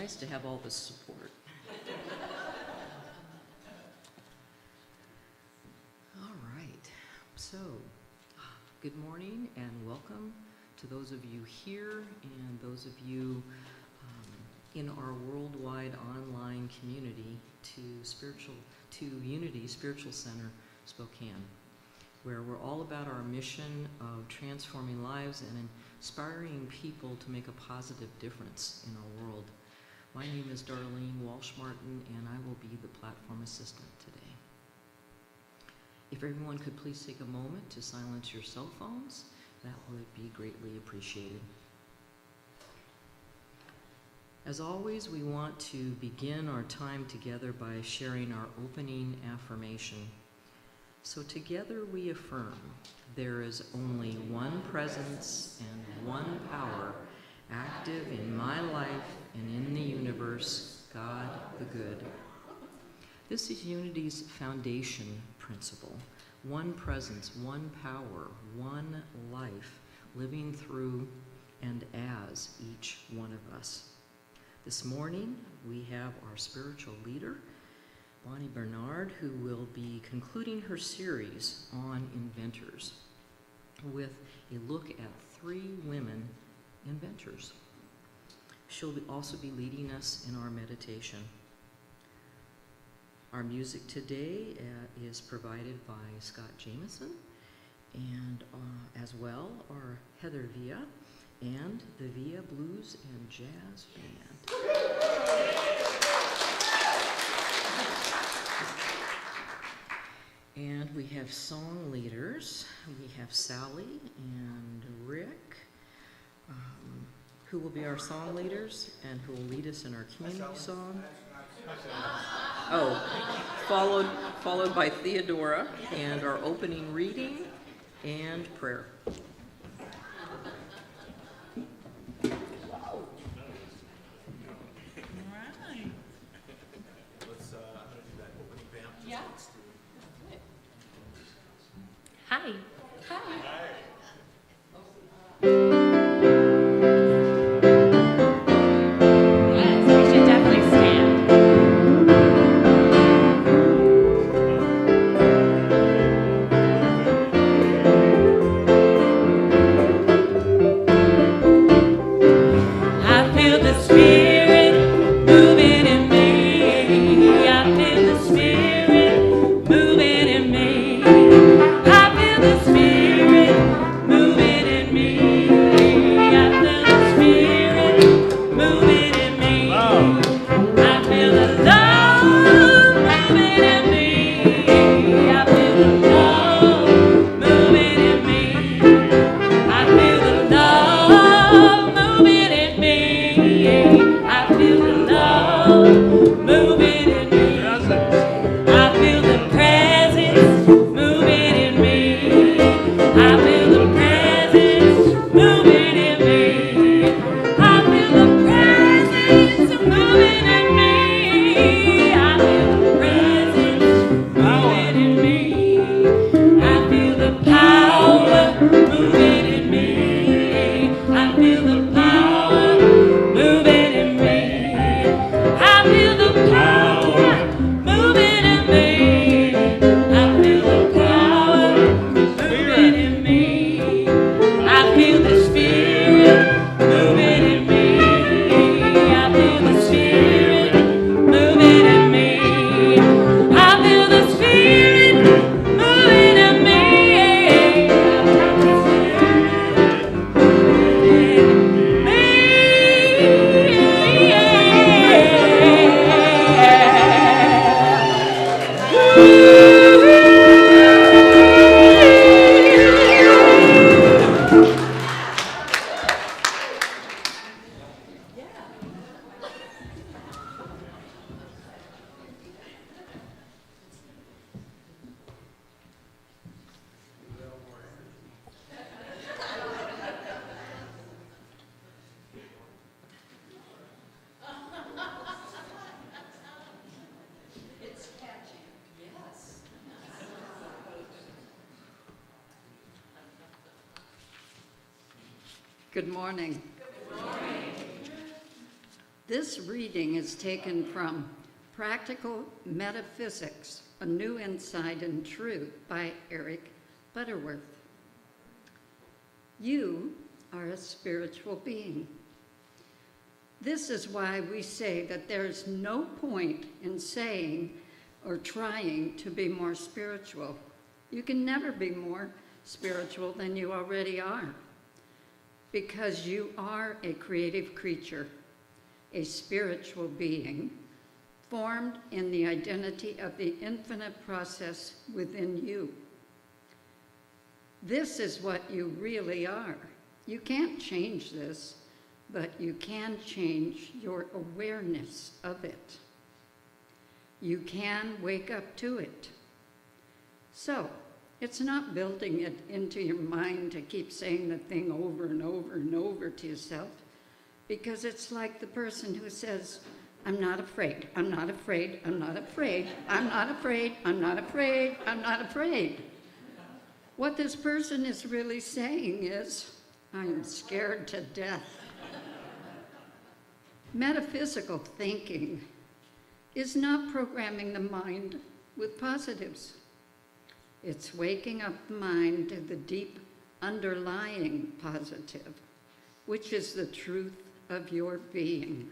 nice to have all this support. All right, so good morning and welcome to those of you here and those of you in our worldwide online community to Unity Spiritual Center, Spokane, where we're all about our mission of transforming lives and inspiring people to make a positive difference in our world. My name is Darlene Walsh-Martin, and I will be the platform assistant today. If everyone could please take a moment to silence your cell phones, that would be greatly appreciated. As always, we want to begin our time together by sharing our opening affirmation. So together we affirm, there is only one presence and one power active in my life and in the universe, God the Good. This is Unity's foundation principle. One presence, one power, one life, living through and as each one of us. This morning, we have our spiritual leader, Barnard, who will be concluding her series on inventors with a look at 3 women inventors. She'll also be leading us in our meditation. Our music today is provided by Scott Jameson, and as well are Heather Villa and the Villa Blues and Jazz Band. And we have song leaders. We have Sally and Rick, who will be our song leaders and who will lead us in our community song. Followed by Theodora and our opening reading and prayer. Hi. Hi. Yes, we should definitely stand. I feel the Spirit moving in me. I feel the Spirit moving in me. I feel the Spirit moving in me. I feel the Spirit moving in me. I feel the love moving in me. I feel the love moving in me. I feel the love moving in me. I feel the love moving in me. I feel the presence moving in me. I feel the presence moving in me. I feel the presence moving in me. I feel the presence moving in me. I feel the power moving in me. I feel the power moving in me. I feel the power moving in me. I feel the power moving in me. I feel the Spirit moving in me. I feel the Spirit moving in me. I feel the Spirit moving in me. Good morning. This reading is taken from Practical Metaphysics, A New Insight and Truth by Eric Butterworth. You are a spiritual being. This is why we say that there's no point in saying or trying to be more spiritual. You can never be more spiritual than you already are, because you are a creative creature, a spiritual being, formed in the identity of the infinite process within you. This is what you really are. You can't change this, but you can change your awareness of it. You can wake up to it. So, it's not building it into your mind to keep saying the thing over and over and over to yourself, because it's like the person who says, I'm not afraid, I'm not afraid, I'm not afraid, I'm not afraid, I'm not afraid, I'm not afraid. What this person is really saying is, I'm scared to death. Metaphysical thinking is not programming the mind with positives. It's waking up the mind to the deep underlying positive, which is the truth of your being.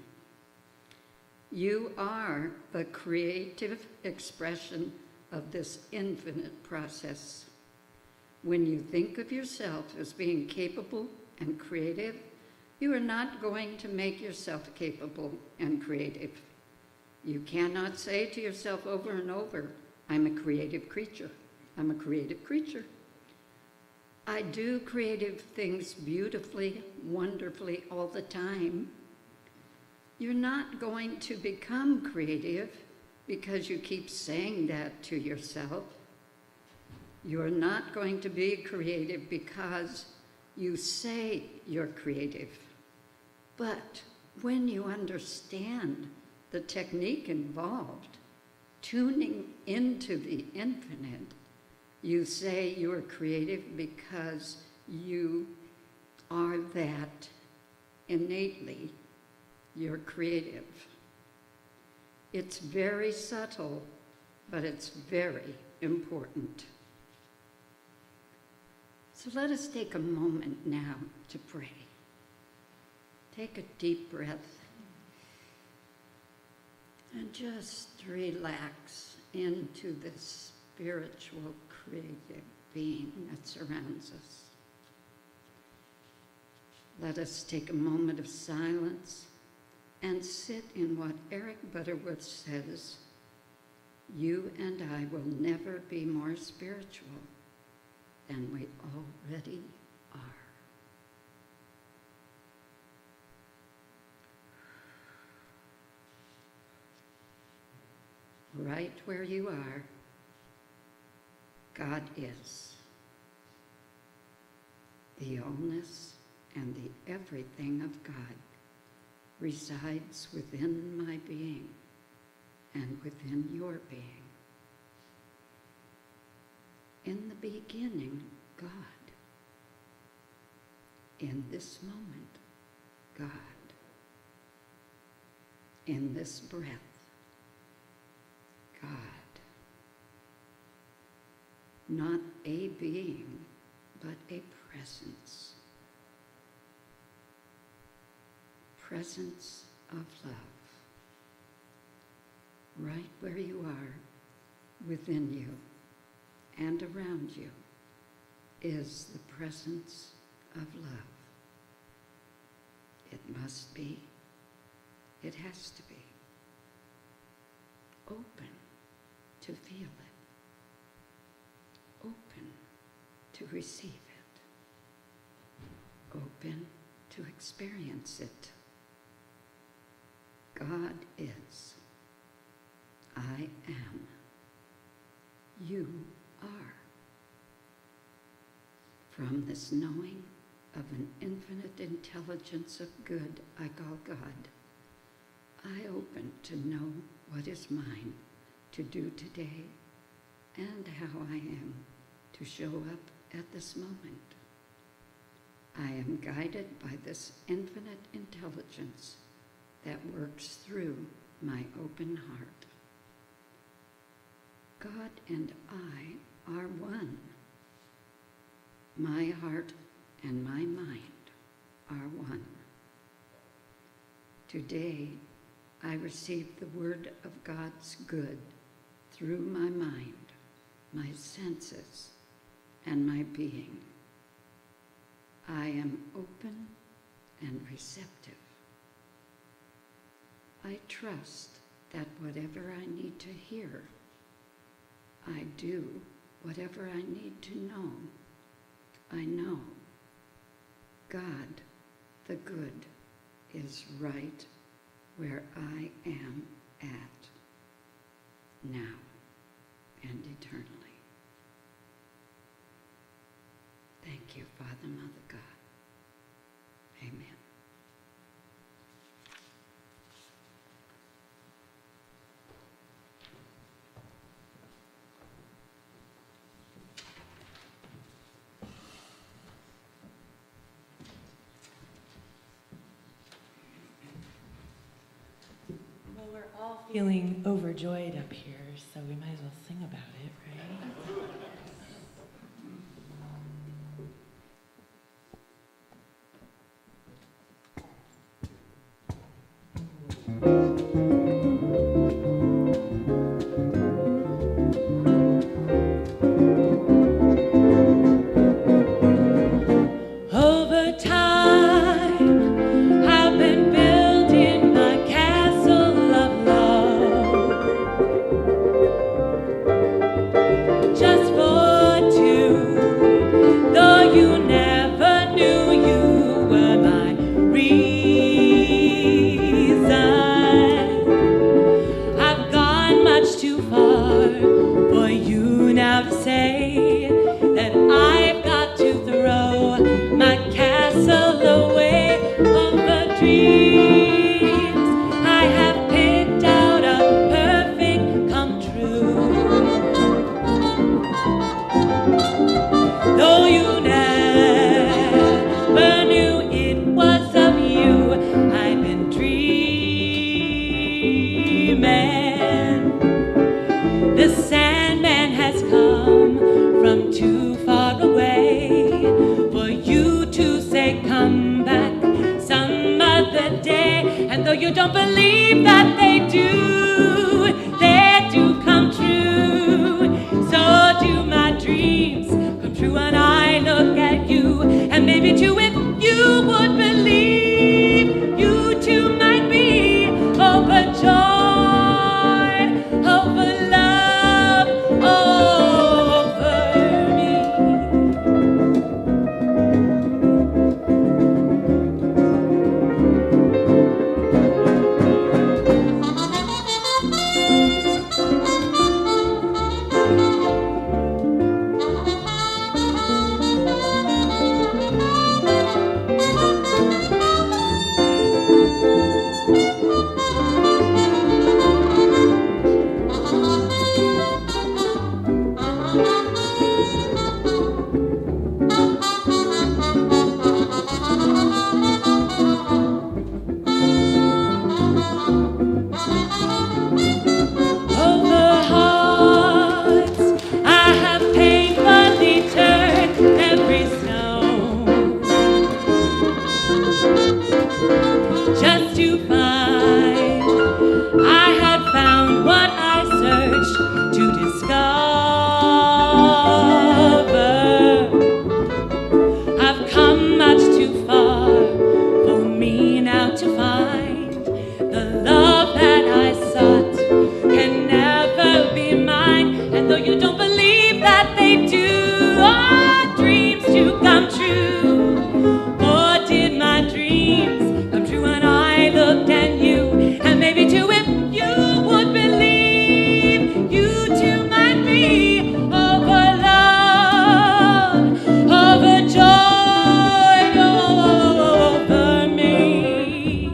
You are the creative expression of this infinite process. When you think of yourself as being capable and creative, you are not going to make yourself capable and creative. You cannot say to yourself over and over, I'm a creative creature. I'm a creative creature. I do creative things beautifully, wonderfully all the time. You're not going to become creative because you keep saying that to yourself. You're not going to be creative because you say you're creative. But when you understand the technique involved, tuning into the infinite, you say you're creative because you are that innately. You're creative. It's very subtle, but it's very important. So let us take a moment now to pray. Take a deep breath and just relax into this spiritual, creative being that surrounds us. Let us take a moment of silence and sit in what Eric Butterworth says, you and I will never be more spiritual than we already are. Right where you are, God is. The allness and the everything of God resides within my being and within your being. In the beginning, God. In this moment, God. In this breath, God. Not a being, but a presence. Presence of love. Right where you are, within you and around you, is the presence of love. It must be. It has to be. Open to feel it. Open to receive it. Open to experience it. God is. I am. You are. From this knowing of an infinite intelligence of good I call God, I open to know what is mine to do today and how I am to show up at this moment. I am guided by this infinite intelligence that works through my open heart. God and I are one. My heart and my mind are one. Today, I receive the word of God's good through my mind, my senses, and my being. I am open and receptive. I trust that whatever I need to hear, I do whatever I need to know. I know God, the good, is right where I am at, now and eternally. Thank you, Father, Mother, God. Amen. Well, we're all feeling overjoyed up here, so we might as well sing about it, right? Over time, I've been building my castle of love, just for two, though you never knew you were my reason. I've gone much too far for you now to say that I've got to throw my castle away. Over dreams I have picked out a perfect come true. Though you never knew it was of you, I've been dreaming. The Sandman has come from too far away for you to say come back some other day. And though you don't believe that they do come true. So do my dreams come true when I look at you. And maybe too, if you would believe, you too might be overjoyed, over love, over me. Over hearts I have painfully turned every stone, just to find I had found what I searched to discover. I've come much too far for me now to find the love that I sought can never be mine. And though you don't believe that they do, our dreams do come true. Or did my dreams come true when I looked at you? And maybe too, if you would believe, you too might be over love, over joy, over me.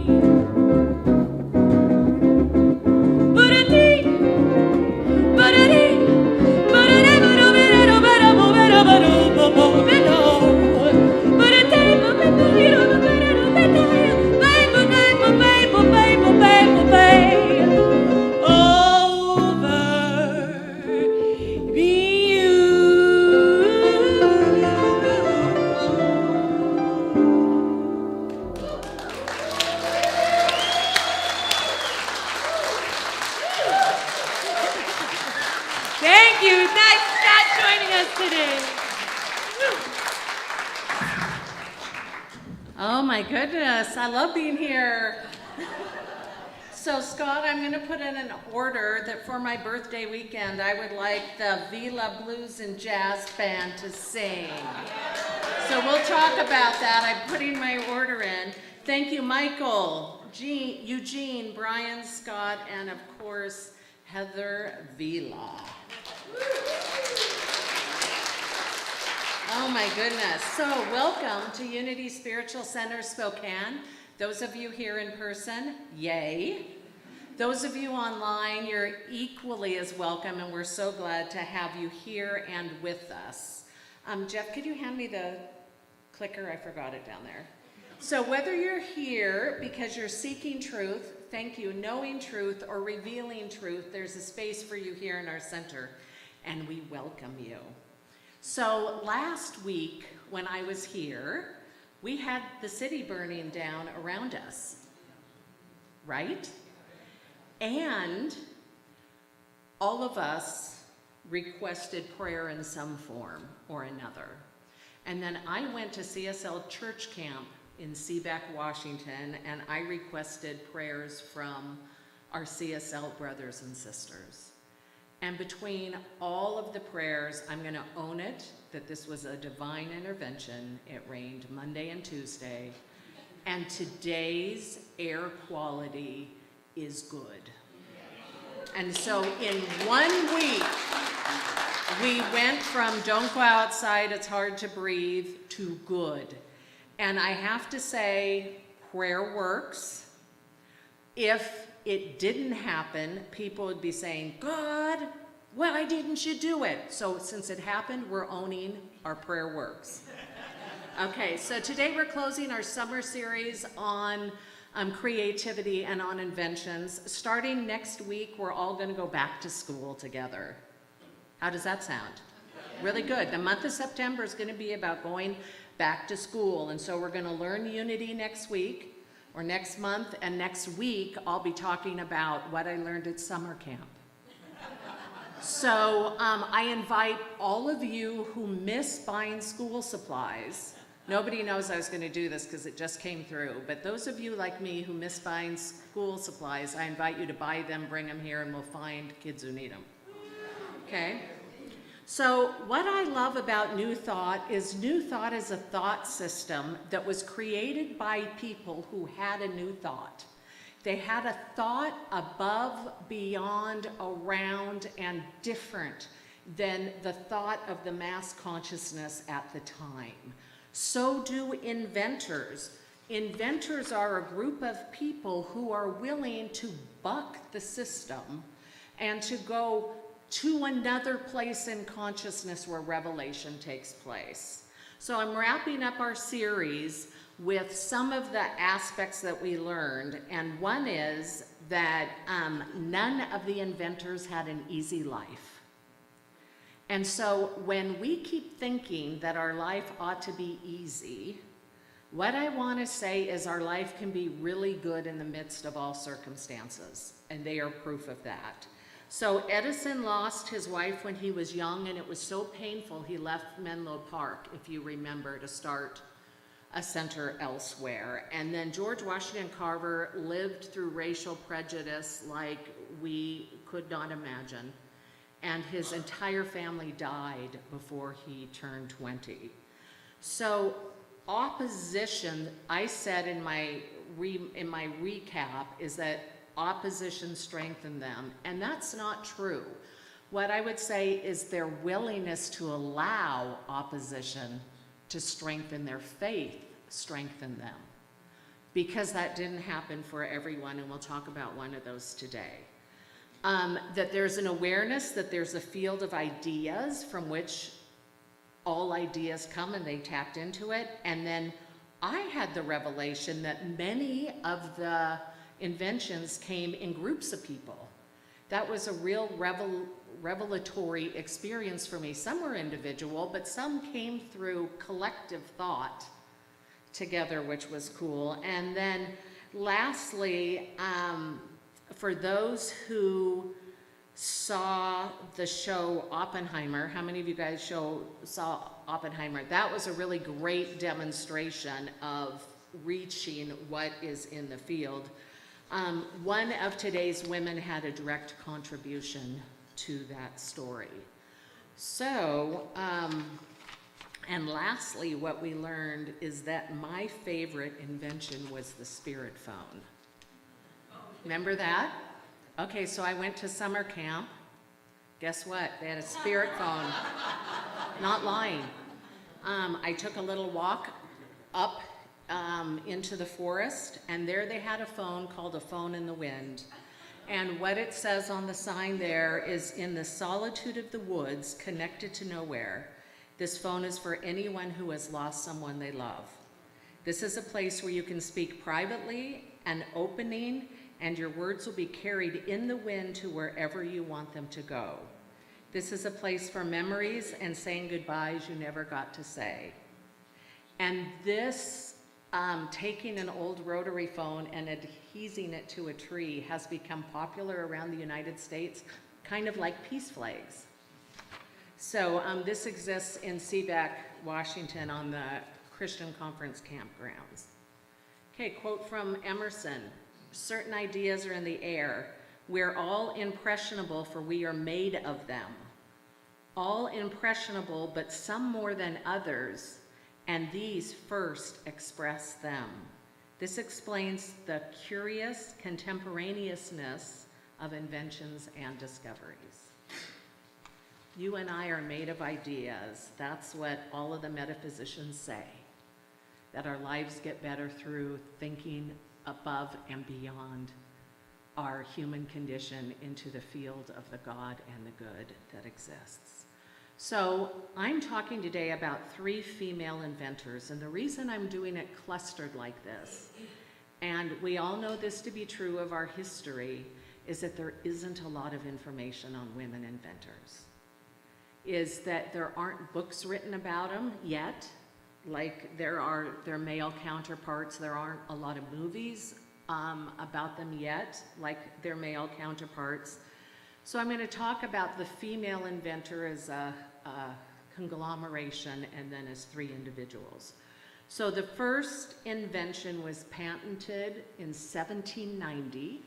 my goodness, I love being here. So Scott, I'm gonna put in an order that for my birthday weekend, I would like the Vila Blues and Jazz Band to sing. So we'll talk about that. I'm putting my order in. Thank you, Michael, Eugene, Brian, Scott, and of course, Heather Vila. Oh my goodness. So welcome to Unity Spiritual Center Spokane. Those of you here in person, yay. Those of you online, you're equally as welcome, and we're so glad to have you here and with us. Jeff, could you hand me the clicker? I forgot it down there. So whether you're here because you're seeking truth, thank you, knowing truth, or revealing truth, there's a space for you here in our center, and we welcome you. So last week when I was here, we had the city burning down around us, right? And all of us requested prayer in some form or another. And then I went to CSL Church Camp in Seaback, Washington, and I requested prayers from our CSL brothers and sisters. And between all of the prayers, I'm gonna own it, that this was a divine intervention. It rained Monday and Tuesday, and today's air quality is good. And so in 1 week, we went from don't go outside, it's hard to breathe, to good. And I have to say, prayer works. If it didn't happen, people would be saying, God, why didn't you do it? So since it happened, we're owning our prayer works. Okay, so today we're closing our summer series on creativity and on inventions. Starting next week, we're all gonna go back to school together. How does that sound? Really good. The month of September is gonna be about going back to school, and so we're gonna learn Unity next week, or next month, and next week I'll be talking about what I learned at summer camp. So I invite all of you who miss buying school supplies. Nobody knows I was gonna do this because it just came through, but those of you like me who miss buying school supplies, I invite you to buy them, bring them here, and we'll find kids who need them. Okay? So what I love about New Thought is a thought system that was created by people who had a new thought. They had a thought above, beyond, around, and different than the thought of the mass consciousness at the time. So do inventors. Inventors are a group of people who are willing to buck the system and to go to another place in consciousness where revelation takes place. So I'm wrapping up our series with some of the aspects that we learned, and one is that none of the inventors had an easy life. And so when we keep thinking that our life ought to be easy, what I want to say is our life can be really good in the midst of all circumstances, and they are proof of that. So Edison lost his wife when he was young, and it was so painful he left Menlo Park, if you remember, to start a center elsewhere. And then George Washington Carver lived through racial prejudice like we could not imagine, and his entire family died before he turned 20. So opposition, I said in my recap, is that opposition strengthened them, and that's not true. What I would say is their willingness to allow opposition to strengthen their faith strengthened them, because that didn't happen for everyone, and we'll talk about one of those today. That there's an awareness that there's a field of ideas from which all ideas come, and they tapped into it. And then I had the revelation that many of the inventions came in groups of people. That was a real revelatory experience for me. Some were individual, but some came through collective thought together, which was cool. And then lastly, for those who saw the show Oppenheimer, how many of you guys saw Oppenheimer? That was a really great demonstration of reaching what is in the field. One of today's women had a direct contribution to that story. So, and lastly, what we learned is that my favorite invention was the spirit phone. Remember that? Okay, so I went to summer camp. Guess what? They had a spirit phone. Not lying. I took a little walk up into the forest, and there they had a phone called a phone in the wind. And what it says on the sign there is, in the solitude of the woods, connected to nowhere, this phone is for anyone who has lost someone they love. This is a place where you can speak privately and opening, and your words will be carried in the wind to wherever you want them to go. This is a place for memories and saying goodbyes you never got to say. And this, taking an old rotary phone and adhesing it to a tree has become popular around the United States, kind of like peace flags. So this exists in Seabeck, Washington on the Christian Conference campgrounds. Okay, quote from Emerson: certain ideas are in the air. We're all impressionable, for we are made of them. All impressionable, but some more than others, and these first express them. This explains the curious contemporaneousness of inventions and discoveries. You and I are made of ideas. That's what all of the metaphysicians say, that our lives get better through thinking above and beyond our human condition into the field of the God and the good that exists. So I'm talking today about 3 female inventors, and the reason I'm doing it clustered like this, and we all know this to be true of our history, is that there isn't a lot of information on women inventors. Is that there aren't books written about them yet, like there are their male counterparts. There aren't a lot of movies about them yet, like their male counterparts. So I'm going to talk about the female inventor as a conglomeration and then as 3 individuals. So the first invention was patented in 1790.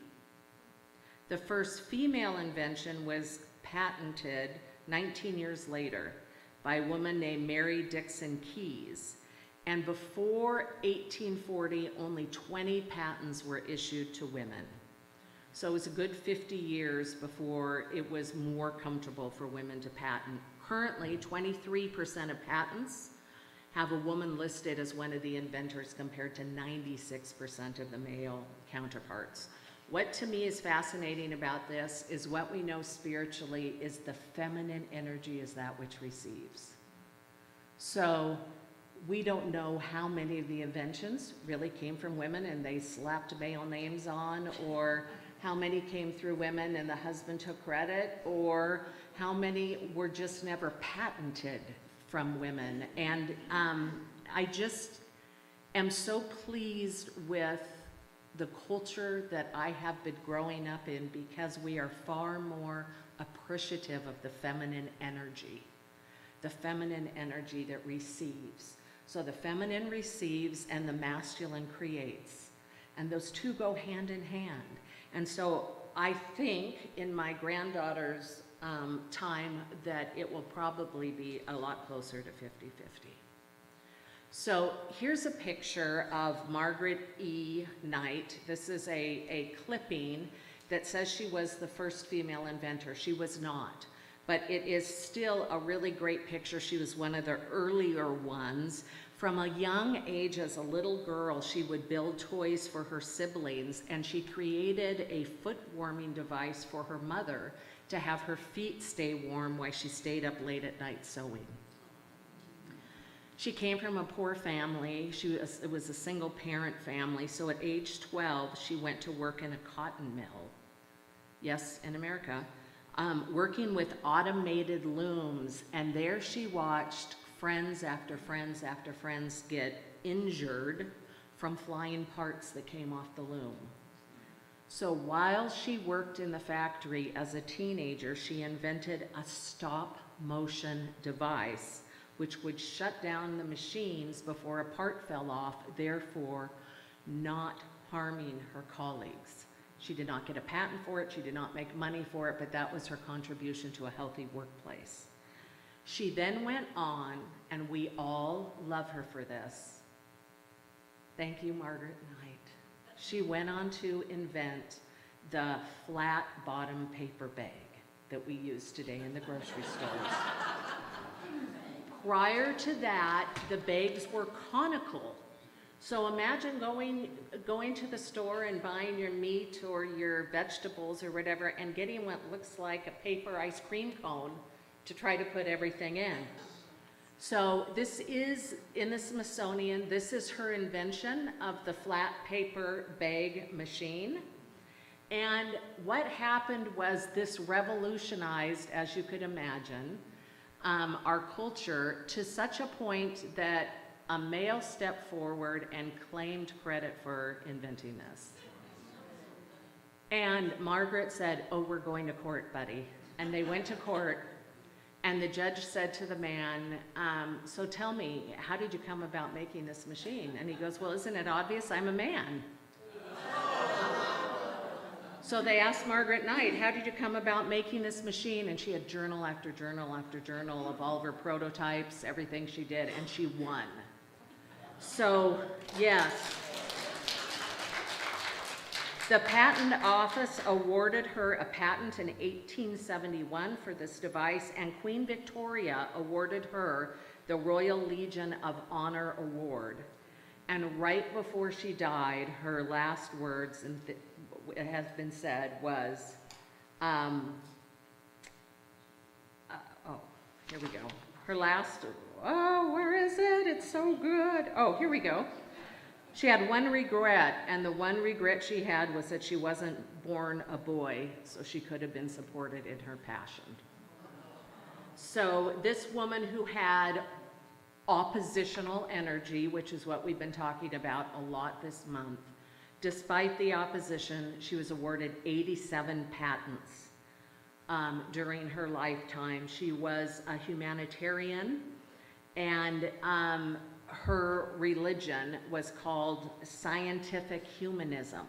The first female invention was patented 19 years later by a woman named Mary Dixon Keyes. And before 1840, only 20 patents were issued to women. So it was a good 50 years before it was more comfortable for women to patent. Currently, 23% of patents have a woman listed as one of the inventors compared to 96% of the male counterparts. What to me is fascinating about this is what we know spiritually is the feminine energy is that which receives. So we don't know how many of the inventions really came from women and they slapped male names on, or how many came through women and the husband took credit, or how many were just never patented from women. And I just am so pleased with the culture that I have been growing up in, because we are far more appreciative of the feminine energy that receives. So the feminine receives and the masculine creates. And those two go hand in hand. And so I think in my granddaughter's time that it will probably be a lot closer to 50-50. So here's a picture of Margaret E. Knight. This is a clipping that says she was the first female inventor. She was not, but it is still a really great picture. She was one of the earlier ones. From a young age, as a little girl, she would build toys for her siblings, and she created a foot warming device for her mother to have her feet stay warm while she stayed up late at night sewing. She came from a poor family. It was a single parent family, so at age 12, she went to work in a cotton mill. Yes, in America. Working with automated looms, and there she watched friends after friends after friends get injured from flying parts that came off the loom. So while she worked in the factory as a teenager, she invented a stop-motion device which would shut down the machines before a part fell off, therefore not harming her colleagues. She did not get a patent for it, she did not make money for it, but that was her contribution to a healthy workplace. She then went on, and we all love her for this. Thank you, Margaret Knight. She went on to invent the flat bottom paper bag that we use today in the grocery stores. Prior to that, the bags were conical. So imagine going to the store and buying your meat or your vegetables or whatever and getting what looks like a paper ice cream cone to try to put everything in. So this is in the Smithsonian. This is her invention of the flat paper bag machine. And what happened was this revolutionized, as you could imagine, our culture to such a point that a male stepped forward and claimed credit for inventing this. And Margaret said, "Oh, we're going to court, buddy." And they went to court, and the judge said to the man, "So tell me, how did you come about making this machine?" And he goes, "Well, isn't it obvious? I'm a man." So they asked Margaret Knight, "How did you come about making this machine?" And she had journal after journal after journal of all of her prototypes, everything she did, and she won. So, yes. The patent office awarded her a patent in 1871 for this device, and Queen Victoria awarded her the Royal Legion of Honor Award. And right before she died, her last words, and it has been said, was, here we go. Her last, where is it? It's so good. Oh, here we go. She had one regret, and the one regret she had was that she wasn't born a boy, so she could have been supported in her passion. So this woman who had oppositional energy, which is what we've been talking about a lot this month, despite the opposition, she was awarded 87 patents during her lifetime. She was a humanitarian, and her religion was called scientific humanism.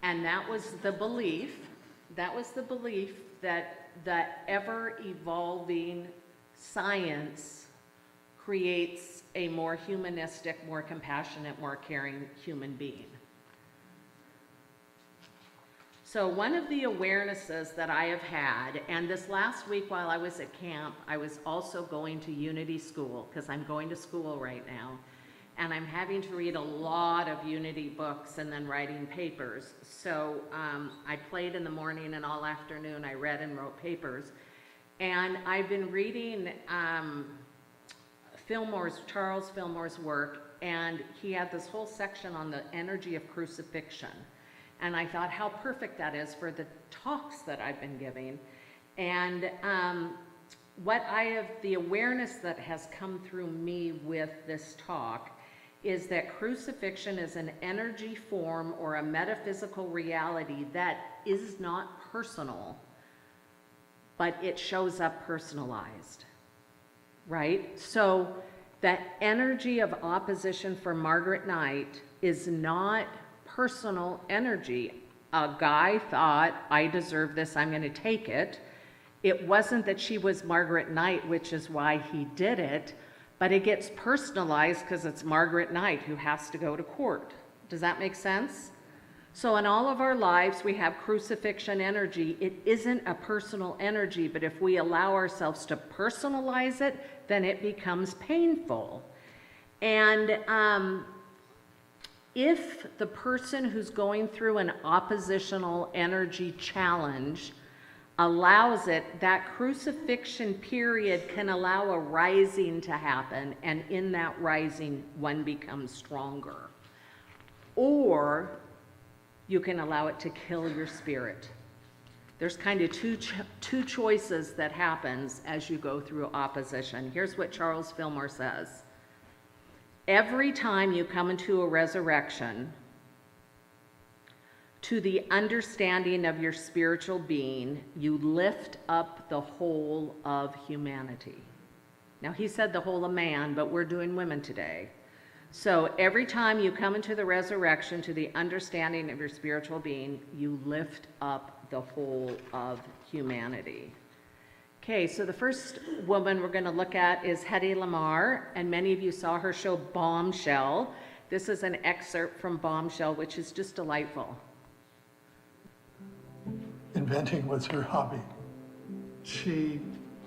And that was the belief that the ever-evolving science creates a more humanistic, more compassionate, more caring human being. So one of the awarenesses that I have had, and this last week while I was at camp, I was also going to Unity School, because I'm going to school right now, and I'm having to read a lot of Unity books and then writing papers. So I played in the morning, and all afternoon I read and wrote papers. And I've been reading Charles Fillmore's work, and he had this whole section on the energy of crucifixion. And I thought how perfect that is for the talks that I've been giving. And the awareness that has come through me with this talk is that crucifixion is an energy form or a metaphysical reality that is not personal, but it shows up personalized, right? So that energy of opposition for Margaret Knight is not personal energy. A guy thought, I deserve this, I'm going to take it. It wasn't that she was Margaret Knight, which is why he did it, but it gets personalized because it's Margaret Knight who has to go to court. Does that make sense? So in all of our lives, we have crucifixion energy. It isn't a personal energy, but if we allow ourselves to personalize it, then it becomes painful. And if the person who's going through an oppositional energy challenge allows it, that crucifixion period can allow a rising to happen, and in that rising, one becomes stronger. Or you can allow it to kill your spirit. There's kind of two choices that happens as you go through opposition. Here's what Charles Fillmore says. Every time you come into a resurrection, to the understanding of your spiritual being, you lift up the whole of humanity. Now, he said the whole of man, but we're doing women today. So every time you come into the resurrection, to the understanding of your spiritual being, you lift up the whole of humanity. Okay, so the first woman we're going to look at is Hedy Lamarr, and many of you saw her show Bombshell. This is an excerpt from Bombshell, which is just delightful. Inventing was her hobby. She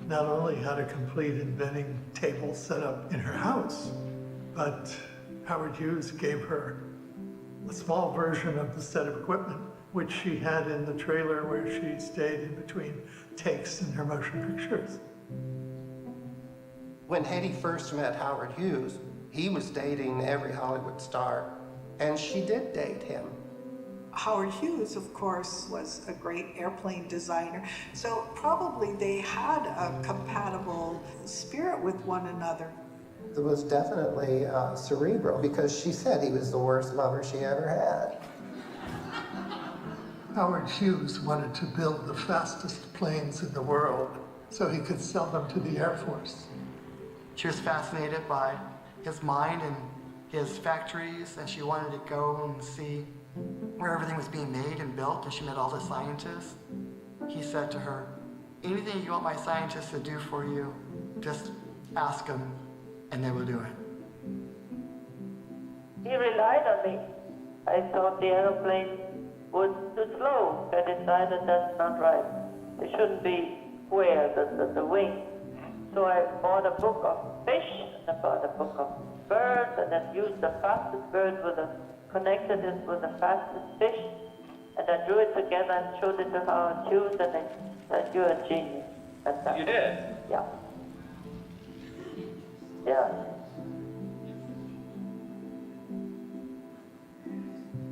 not only had a complete inventing table set up in her house, but Howard Hughes gave her a small version of the set of equipment, which she had in the trailer where she stayed in between takes in her motion pictures. When Hedy first met Howard Hughes, he was dating every Hollywood star, and she did date him. Howard Hughes, of course, was a great airplane designer, so probably they had a compatible spirit with one another. It was definitely cerebral, because she said he was the worst lover she ever had. Howard Hughes wanted to build the fastest planes in the world so he could sell them to the Air Force. She was fascinated by his mind and his factories, and she wanted to go and see where everything was being made and built, and she met all the scientists. He said to her, anything you want my scientists to do for you, just ask them, and they will do it. He relied on me. I thought the aeroplane was too slow. I decided that's not right. It shouldn't be square, the wing. So I bought a book of fish, and I bought a book of birds, and then used the fastest bird connected it with the fastest fish, and I drew it together and showed it to Howard Hughes, and they said, you're a genius. You did? Yeah. Yeah.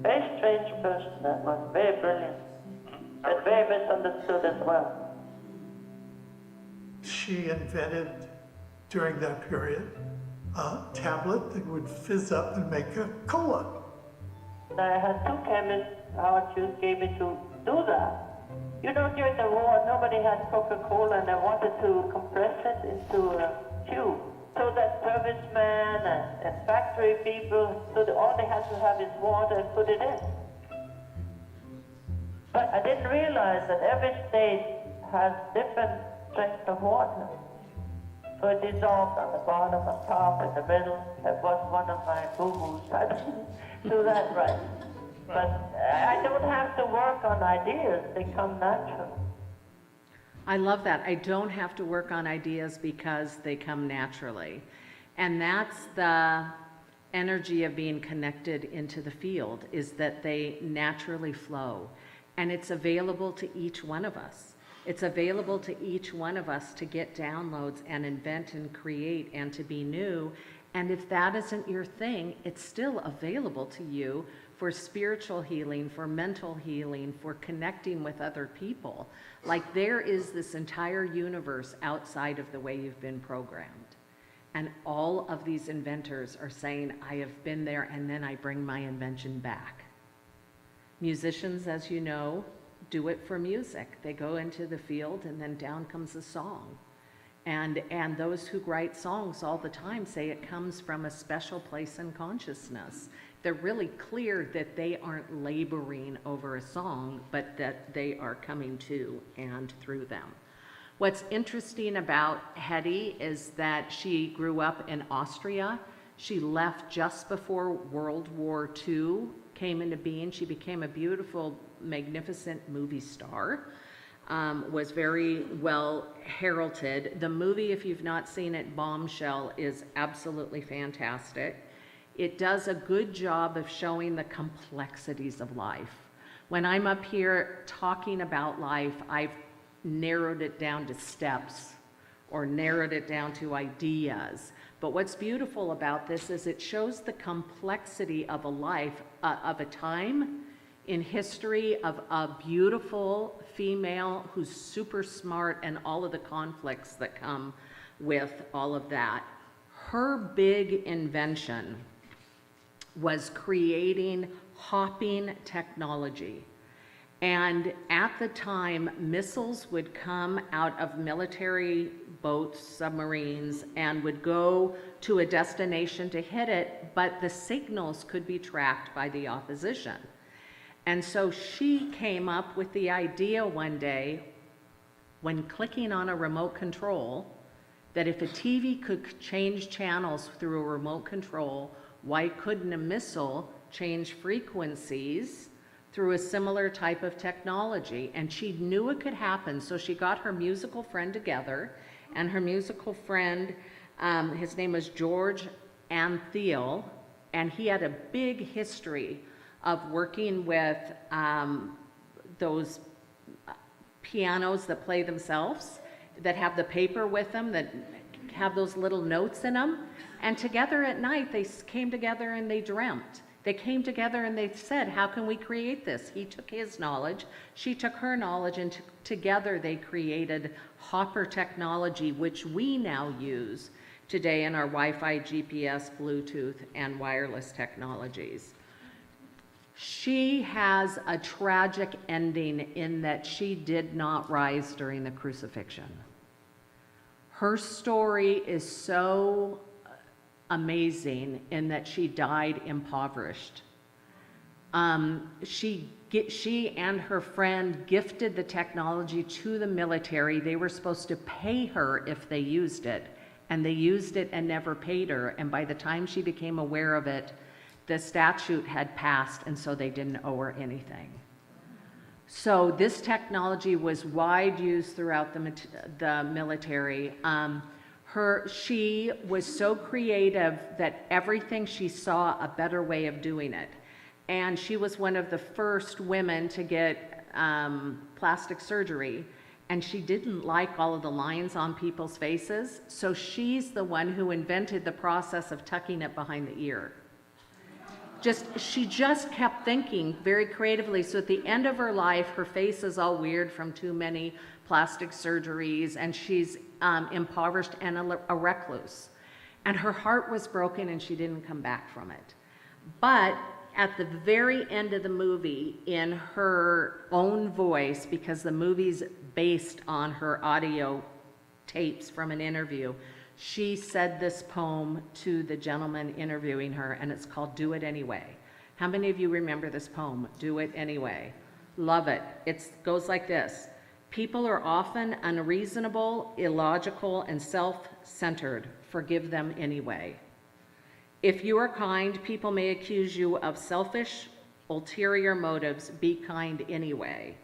Very strange person, that was very brilliant, but very misunderstood as well. She invented, during that period, a tablet that would fizz up and make a cola. I had two chemists Howard Hughes gave me to do that. You know, during the war, nobody had Coca-Cola, and I wanted to compress it into a tube. So that servicemen and factory people, so that all they had to have is water and put it in. But I didn't realize that every state has different strength of water. So it dissolved on the bottom, on top, in the middle. That was one of my boo-boos. I didn't do that right. But I don't have to work on ideas. They come natural. I love that. I don't have to work on ideas because they come naturally. And that's the energy of being connected into the field, is that they naturally flow. And it's available to each one of us. It's available to each one of us to get downloads and invent and create and to be new. And if that isn't your thing, it's still available to you for spiritual healing, for mental healing, for connecting with other people. Like, there is this entire universe outside of the way you've been programmed. And all of these inventors are saying, I have been there, and then I bring my invention back. Musicians, as you know, do it for music. They go into the field, and then down comes a song. And those who write songs all the time say it comes from a special place in consciousness. They're really clear that they aren't laboring over a song, but that they are coming to and through them. What's interesting about Hedy is that she grew up in Austria. She left just before World War II came into being. She became a beautiful, magnificent movie star. Was very well heralded. The movie, if you've not seen it, Bombshell, is absolutely fantastic. It does a good job of showing the complexities of life. When I'm up here talking about life, I've narrowed it down to steps or narrowed it down to ideas. But what's beautiful about this is it shows the complexity of a life, of a time in history, of a beautiful female who's super smart, and all of the conflicts that come with all of that. Her big invention was creating hopping technology. And at the time, missiles would come out of military boats, submarines, and would go to a destination to hit it, but the signals could be tracked by the opposition. And so she came up with the idea one day, when clicking on a remote control, that if a TV could change channels through a remote control, why couldn't a missile change frequencies through a similar type of technology? And she knew it could happen, so she got her musical friend together, and her musical friend, his name was George Antheil, and he had a big history of working with those pianos that play themselves, that have the paper with them, that have those little notes in them. And together at night, they came together and they dreamt. They came together and they said, how can we create this? He took his knowledge, she took her knowledge, and together they created Hopper technology, which we now use today in our Wi-Fi, GPS, Bluetooth, and wireless technologies. She has a tragic ending in that she did not rise during the crucifixion. Her story is so amazing in that she died impoverished. She and her friend gifted the technology to the military. They were supposed to pay her if they used it, and they used it and never paid her. And by the time she became aware of it, the statute had passed, and so they didn't owe her anything. So this technology was wide used throughout the military. She was so creative that everything she saw a better way of doing it. And she was one of the first women to get plastic surgery. And she didn't like all of the lines on people's faces. So she's the one who invented the process of tucking it behind the ear. She just kept thinking very creatively. So at the end of her life, her face is all weird from too many plastic surgeries, and she's impoverished and a recluse. And her heart was broken and she didn't come back from it. But at the very end of the movie, in her own voice, because the movie's based on her audio tapes from an interview, she said this poem to the gentleman interviewing her, and it's called Do It Anyway. How many of you remember this poem, Do It Anyway? Love it. It goes like this. People are often unreasonable, illogical, and self-centered. Forgive them anyway. If you are kind, people may accuse you of selfish, ulterior motives. Be kind anyway.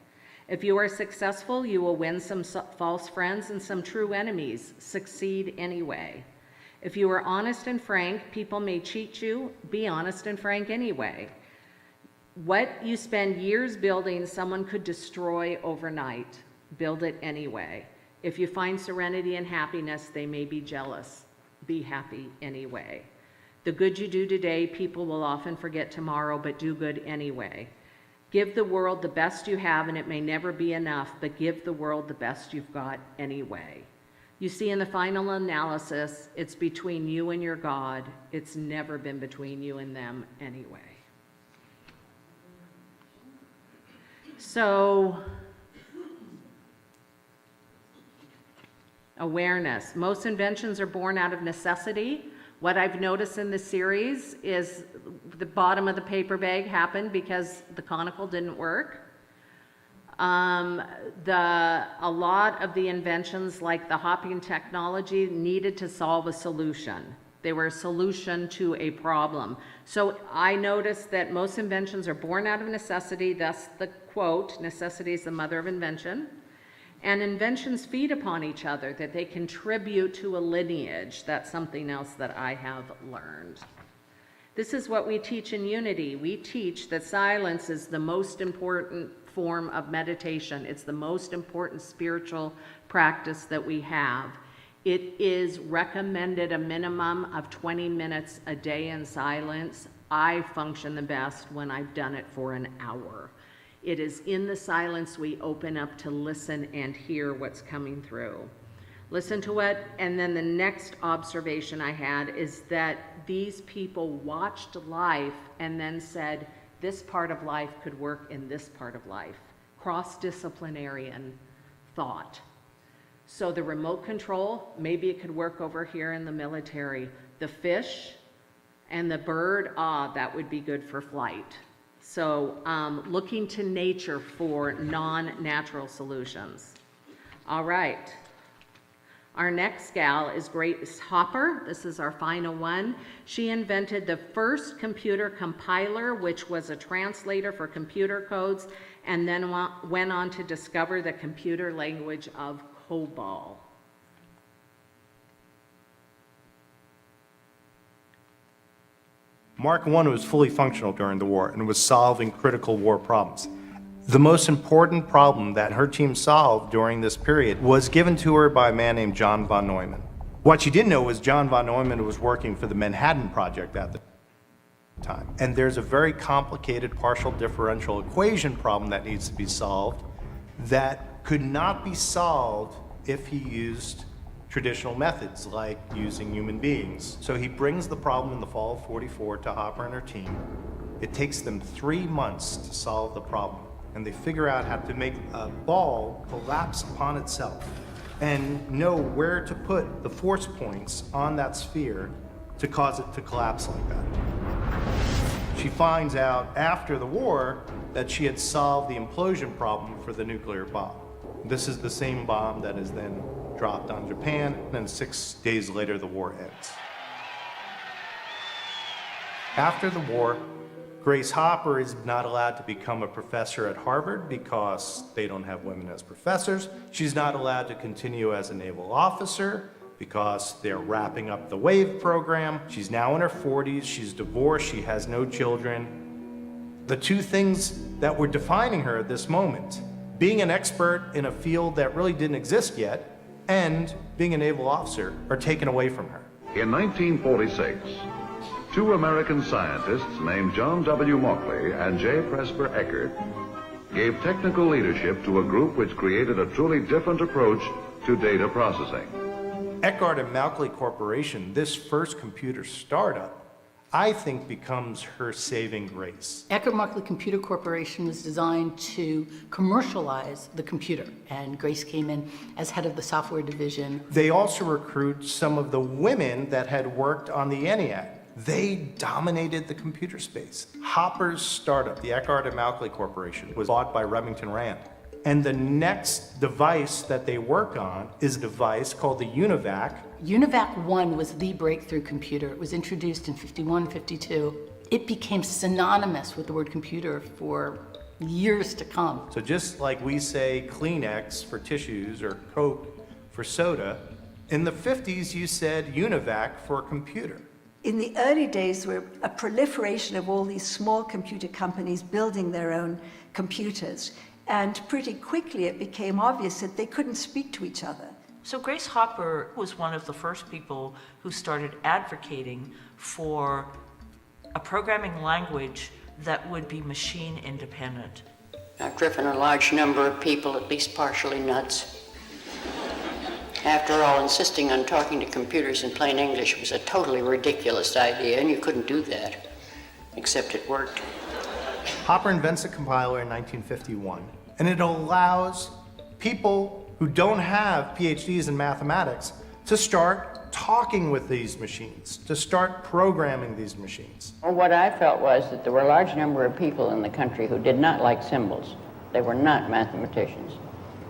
If you are successful, you will win some false friends and some true enemies. Succeed anyway. If you are honest and frank, people may cheat you. Be honest and frank anyway. What you spend years building, someone could destroy overnight. Build it anyway. If you find serenity and happiness, they may be jealous. Be happy anyway. The good you do today, people will often forget tomorrow, but do good anyway. Give the world the best you have, and it may never be enough, but give the world the best you've got anyway. You see, in the final analysis, it's between you and your God. It's never been between you and them anyway. So, awareness. Most inventions are born out of necessity. What I've noticed in this series is the bottom of the paper bag happened because the conical didn't work. A lot of the inventions, like the hopping technology, needed to solve a solution. They were a solution to a problem. So I noticed that most inventions are born out of necessity, thus the quote, necessity is the mother of invention. And inventions feed upon each other, that they contribute to a lineage. That's something else that I have learned. This is what we teach in Unity. We teach that silence is the most important form of meditation. It's the most important spiritual practice that we have. It is recommended a minimum of 20 minutes a day in silence. I function the best when I've done it for an hour. It is in the silence we open up to listen and hear what's coming through. Listen to it, and then the next observation I had is that these people watched life and then said, this part of life could work in this part of life. cross-disciplinarian thought. So the remote control, maybe it could work over here in the military. The fish and the bird, that would be good for flight. So looking to nature for non-natural solutions. All right. Our next gal is Grace Hopper. This is our final one. She invented the first computer compiler, which was a translator for computer codes, and then went on to discover the computer language of COBOL. Mark I was fully functional during the war and was solving critical war problems. The most important problem that her team solved during this period was given to her by a man named John von Neumann. What she didn't know was John von Neumann was working for the Manhattan Project at the time. And there's a very complicated partial differential equation problem that needs to be solved that could not be solved if he used traditional methods like using human beings. So he brings the problem in the fall of '44 to Hopper and her team. It takes them 3 months to solve the problem, and they figure out how to make a ball collapse upon itself and know where to put the force points on that sphere to cause it to collapse like that. She finds out after the war that she had solved the implosion problem for the nuclear bomb. This is the same bomb that is then dropped on Japan, and then 6 days later the war ends. After the war, Grace Hopper is not allowed to become a professor at Harvard because they don't have women as professors. She's not allowed to continue as a naval officer because they're wrapping up the WAVE program. She's now in her 40s, she's divorced, she has no children. The two things that were defining her at this moment, being an expert in a field that really didn't exist yet, and being a naval officer, are taken away from her. In 1946, two American scientists named John W. Mauchly and J. Presper Eckert gave technical leadership to a group which created a truly different approach to data processing. Eckert and Mauchly Corporation, this first computer startup, I think becomes her saving grace. Eckert-Mauchly Computer Corporation was designed to commercialize the computer, and Grace came in as head of the software division. They also recruit some of the women that had worked on the ENIAC. They dominated the computer space. Hopper's startup, the Eckert and Mauchly Corporation, was bought by Remington Rand. And the next device that they work on is a device called the UNIVAC. UNIVAC 1 was the breakthrough computer. It was introduced in 51, 52. It became synonymous with the word computer for years to come. So just like we say Kleenex for tissues or Coke for soda, in the 50s you said UNIVAC for computer. In the early days, there were a proliferation of all these small computer companies building their own computers. And pretty quickly it became obvious that they couldn't speak to each other. So Grace Hopper was one of the first people who started advocating for a programming language that would be machine independent. I've driven a large number of people, at least partially nuts. After all, insisting on talking to computers in plain English was a totally ridiculous idea, and you couldn't do that, except it worked. Hopper invents a compiler in 1951, and it allows people who don't have PhDs in mathematics to start talking with these machines, to start programming these machines. Well, what I felt was that there were a large number of people in the country who did not like symbols. They were not mathematicians,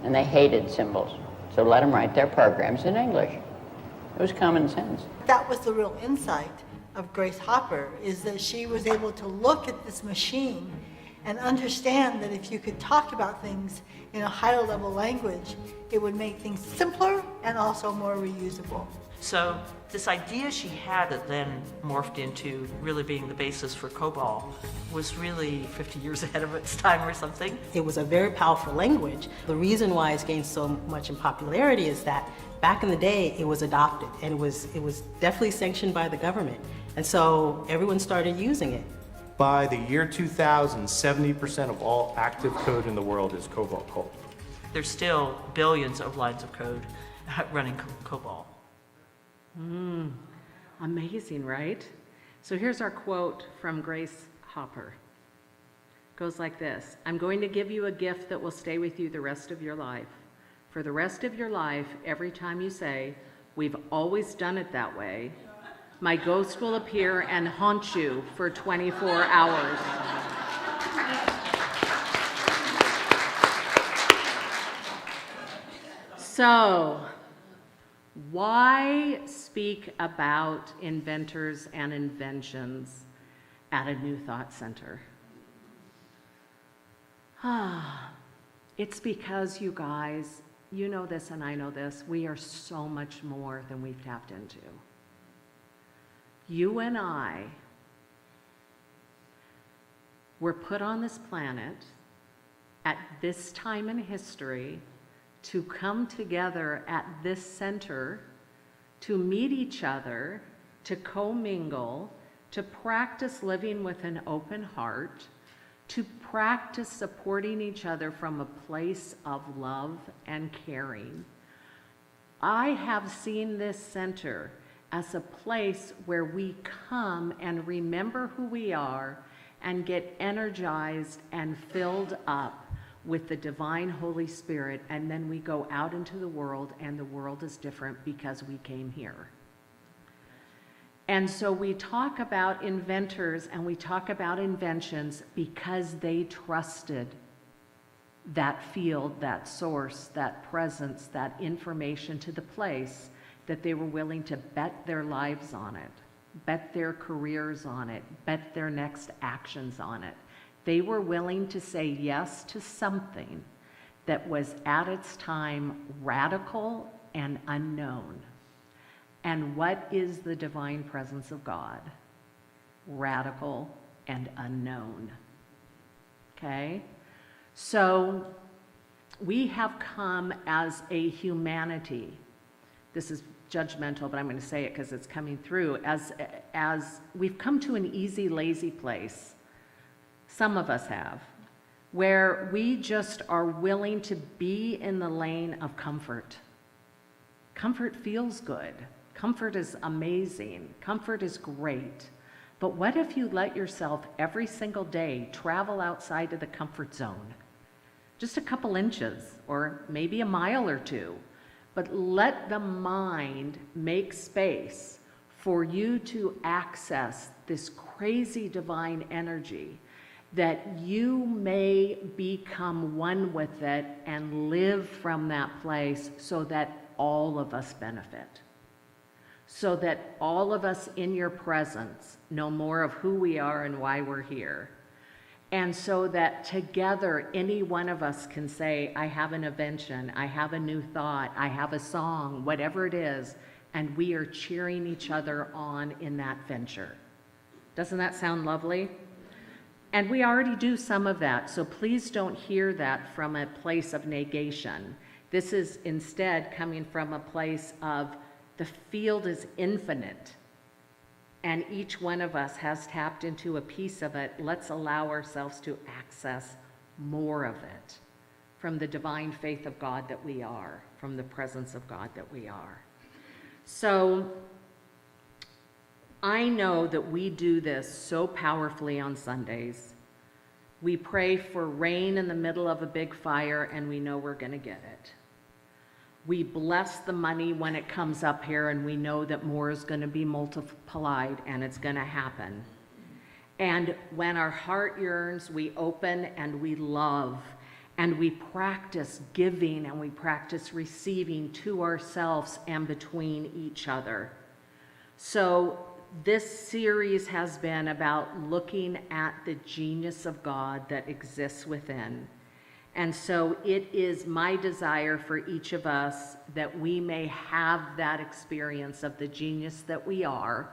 and they hated symbols. So let them write their programs in English. It was common sense. That was the real insight of Grace Hopper, is that she was able to look at this machine and understand that if you could talk about things in a higher level language, it would make things simpler and also more reusable. So this idea she had that then morphed into really being the basis for COBOL was really 50 years ahead of its time or something. It was a very powerful language. The reason why it's gained so much in popularity is that back in the day it was adopted, and it was definitely sanctioned by the government. And so everyone started using it. By the year 2000, 70% of all active code in the world is COBOL code. There's still billions of lines of code running COBOL. Amazing, right? So here's our quote from Grace Hopper. goes like this. I'm going to give you a gift that will stay with you the rest of your life. For the rest of your life, every time you say, we've always done it that way, my ghost will appear and haunt you for 24 hours. So, why speak about inventors and inventions at a New Thought Center? It's because, you guys, you know this and I know this, we are so much more than we've tapped into. You and I were put on this planet at this time in history to come together at this center, to meet each other, to commingle, to practice living with an open heart, to practice supporting each other from a place of love and caring. I have seen this center as a place where we come and remember who we are and get energized and filled up with the divine Holy Spirit, and then we go out into the world, and the world is different because we came here. And so we talk about inventors and we talk about inventions because they trusted that field, that source, that presence, that information to the place that they were willing to bet their lives on it, bet their careers on it, bet their next actions on it. They were willing to say yes to something that was at its time radical and unknown. And what is the divine presence of God? Radical and unknown. Okay? So we have come as a humanity. This is judgmental, but I'm going to say it because it's coming through. As we've come to an easy, lazy place, some of us have, where we just are willing to be in the lane of comfort. Comfort feels good. Comfort is amazing. Comfort is great. But what if you let yourself every single day travel outside of the comfort zone? Just a couple inches, or maybe a mile or two. But let the mind make space for you to access this crazy divine energy, that you may become one with it and live from that place so that all of us benefit. So that all of us in your presence know more of who we are and why we're here. And so that together, any one of us can say, I have an invention, I have a new thought, I have a song, whatever it is, and we are cheering each other on in that venture. Doesn't that sound lovely? And we already do some of that, so please don't hear that from a place of negation. This is instead coming from a place of the field is infinite, and each one of us has tapped into a piece of it. Let's allow ourselves to access more of it from the divine faith of God that we are, from the presence of God that we are. So I know that we do this so powerfully on Sundays. We pray for rain in the middle of a big fire, and we know we're going to get it. We bless the money when it comes up here, and we know that more is going to be multiplied, and it's going to happen. And when our heart yearns, we open and we love, and we practice giving and we practice receiving to ourselves and between each other. So this series has been about looking at the genius of God that exists within. And so it is my desire for each of us that we may have that experience of the genius that we are,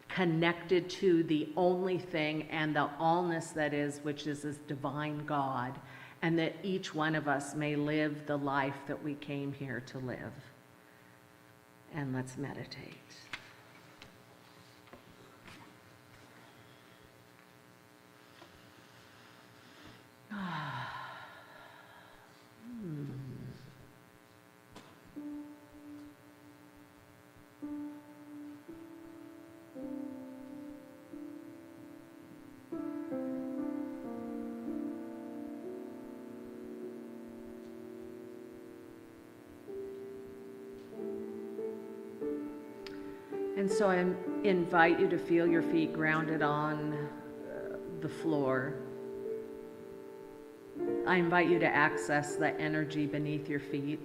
connected to the only thing and the allness that is, which is this divine God, and that each one of us may live the life that we came here to live. And let's meditate. And so I invite you to feel your feet grounded on the floor. I invite you to access the energy beneath your feet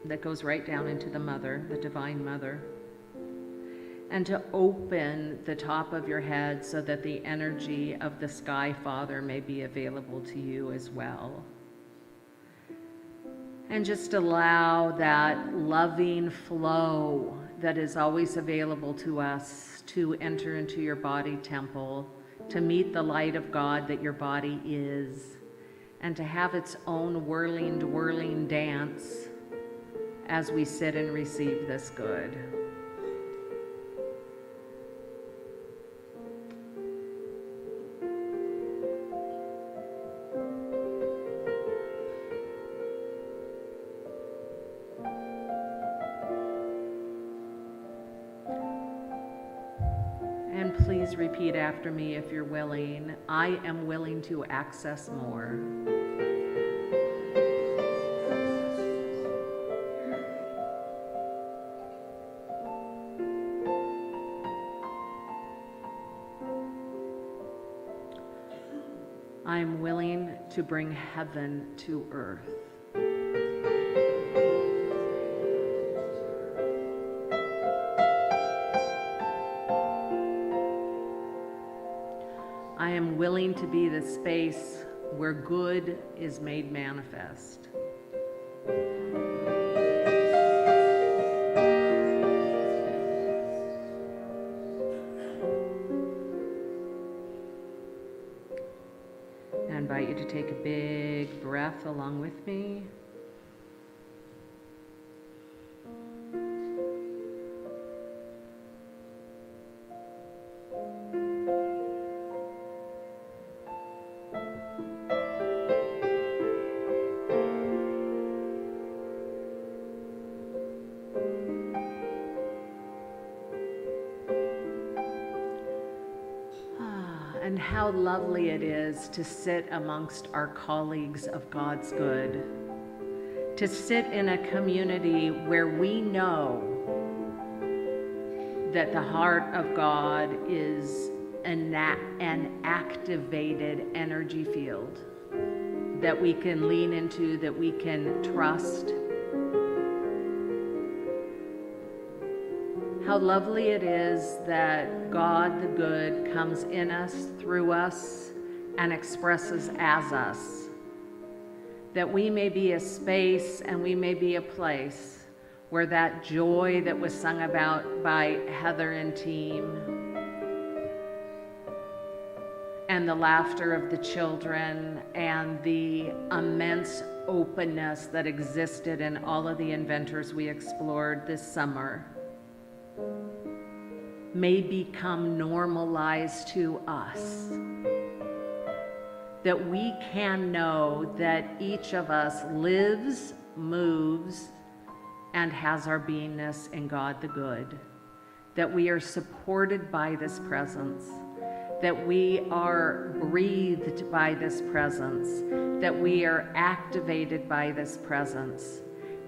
that goes right down into the Mother, the Divine Mother. And to open the top of your head so that the energy of the Sky Father may be available to you as well. And just allow that loving flow that is always available to us to enter into your body temple, to meet the light of God that your body is, and to have its own whirling dance as we sit and receive this good. And please repeat after me if you're willing. I am willing to access more. I am willing to bring heaven to earth. I am willing to be the space where good is made manifest. I invite you to take a big breath along with me. And how lovely it is to sit amongst our colleagues of God's good, to sit in a community where we know that the heart of God is an activated energy field that we can lean into, that we can trust. How lovely it is that God the good comes in us, through us, and expresses as us. That we may be a space and we may be a place where that joy that was sung about by Heather and team, and the laughter of the children, and the immense openness that existed in all of the inventors we explored this summer, may become normalized to us. That we can know that each of us lives, moves, and has our beingness in God the good. That we are supported by this presence. That we are breathed by this presence. That we are activated by this presence.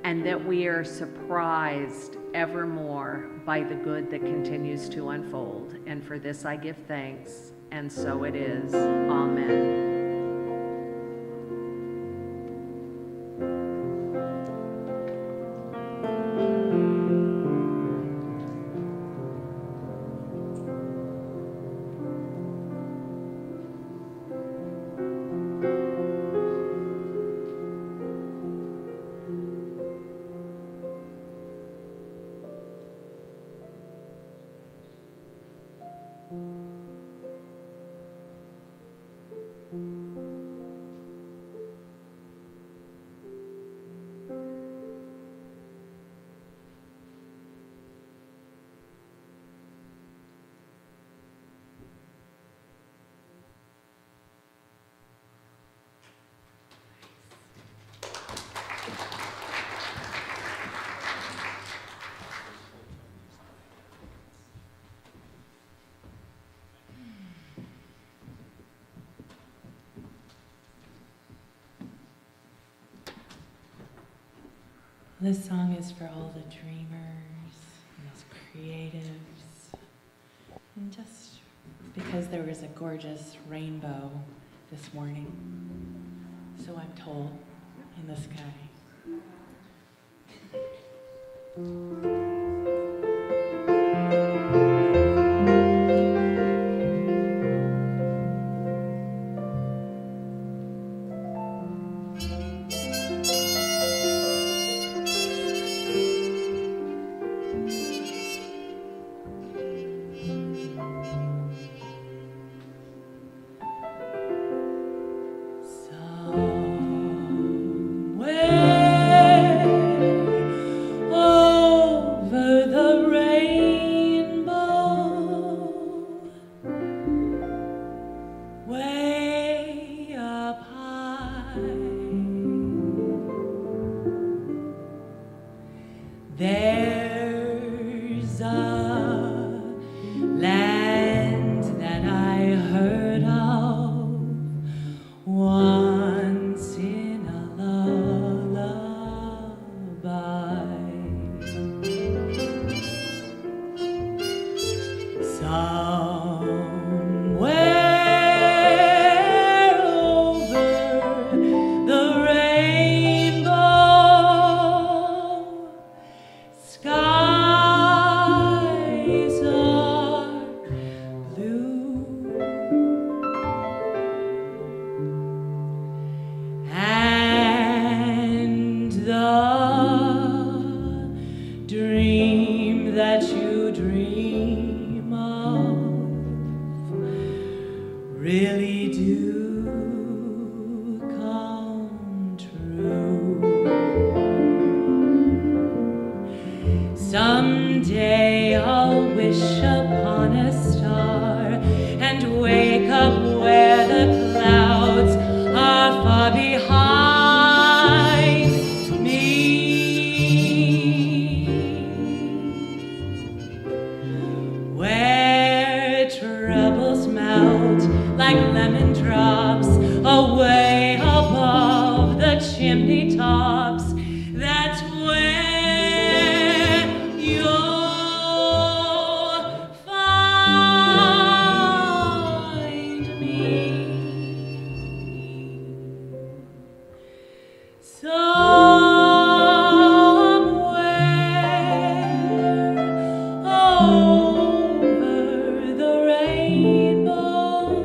And that we are surprised evermore by the good that continues to unfold. And for this I give thanks, and so it is. Amen. This song is for all the dreamers and those creatives And just because there was a gorgeous rainbow this morning, so I'm told, in the sky. There's a land that I heard of once in a lullaby. Somewhere over the rainbow, skies are blue, and the dream that you dream of really do come true. Someday I'll wish upon a star and wake up where the clouds are far behind me, where troubles melt like lemon drops away above the chimney tops. That's where you'll find me. Somewhere over the rainbow,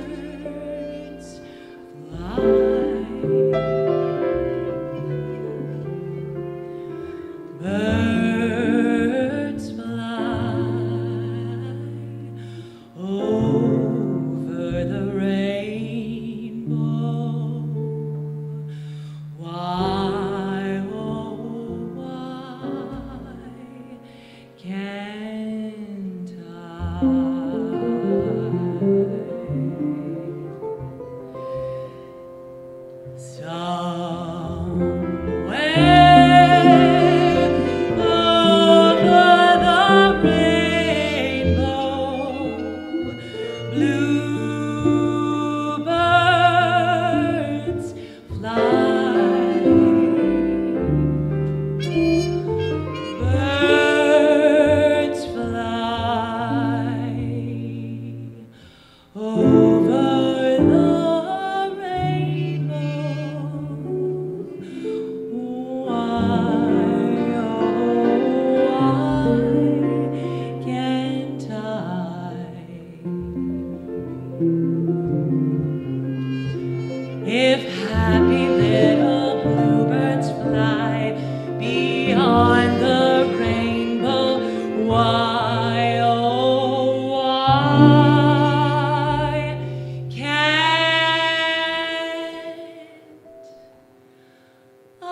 bluebirds fly. Birds fly over the rainbow. Why, oh, why can't Somewhere over the rainbow, bluebirds fly. Birds fly over the rainbow. Why, oh, why can't I? If happy little bluebirds fly beyond the rainbow, why, oh, why can't I?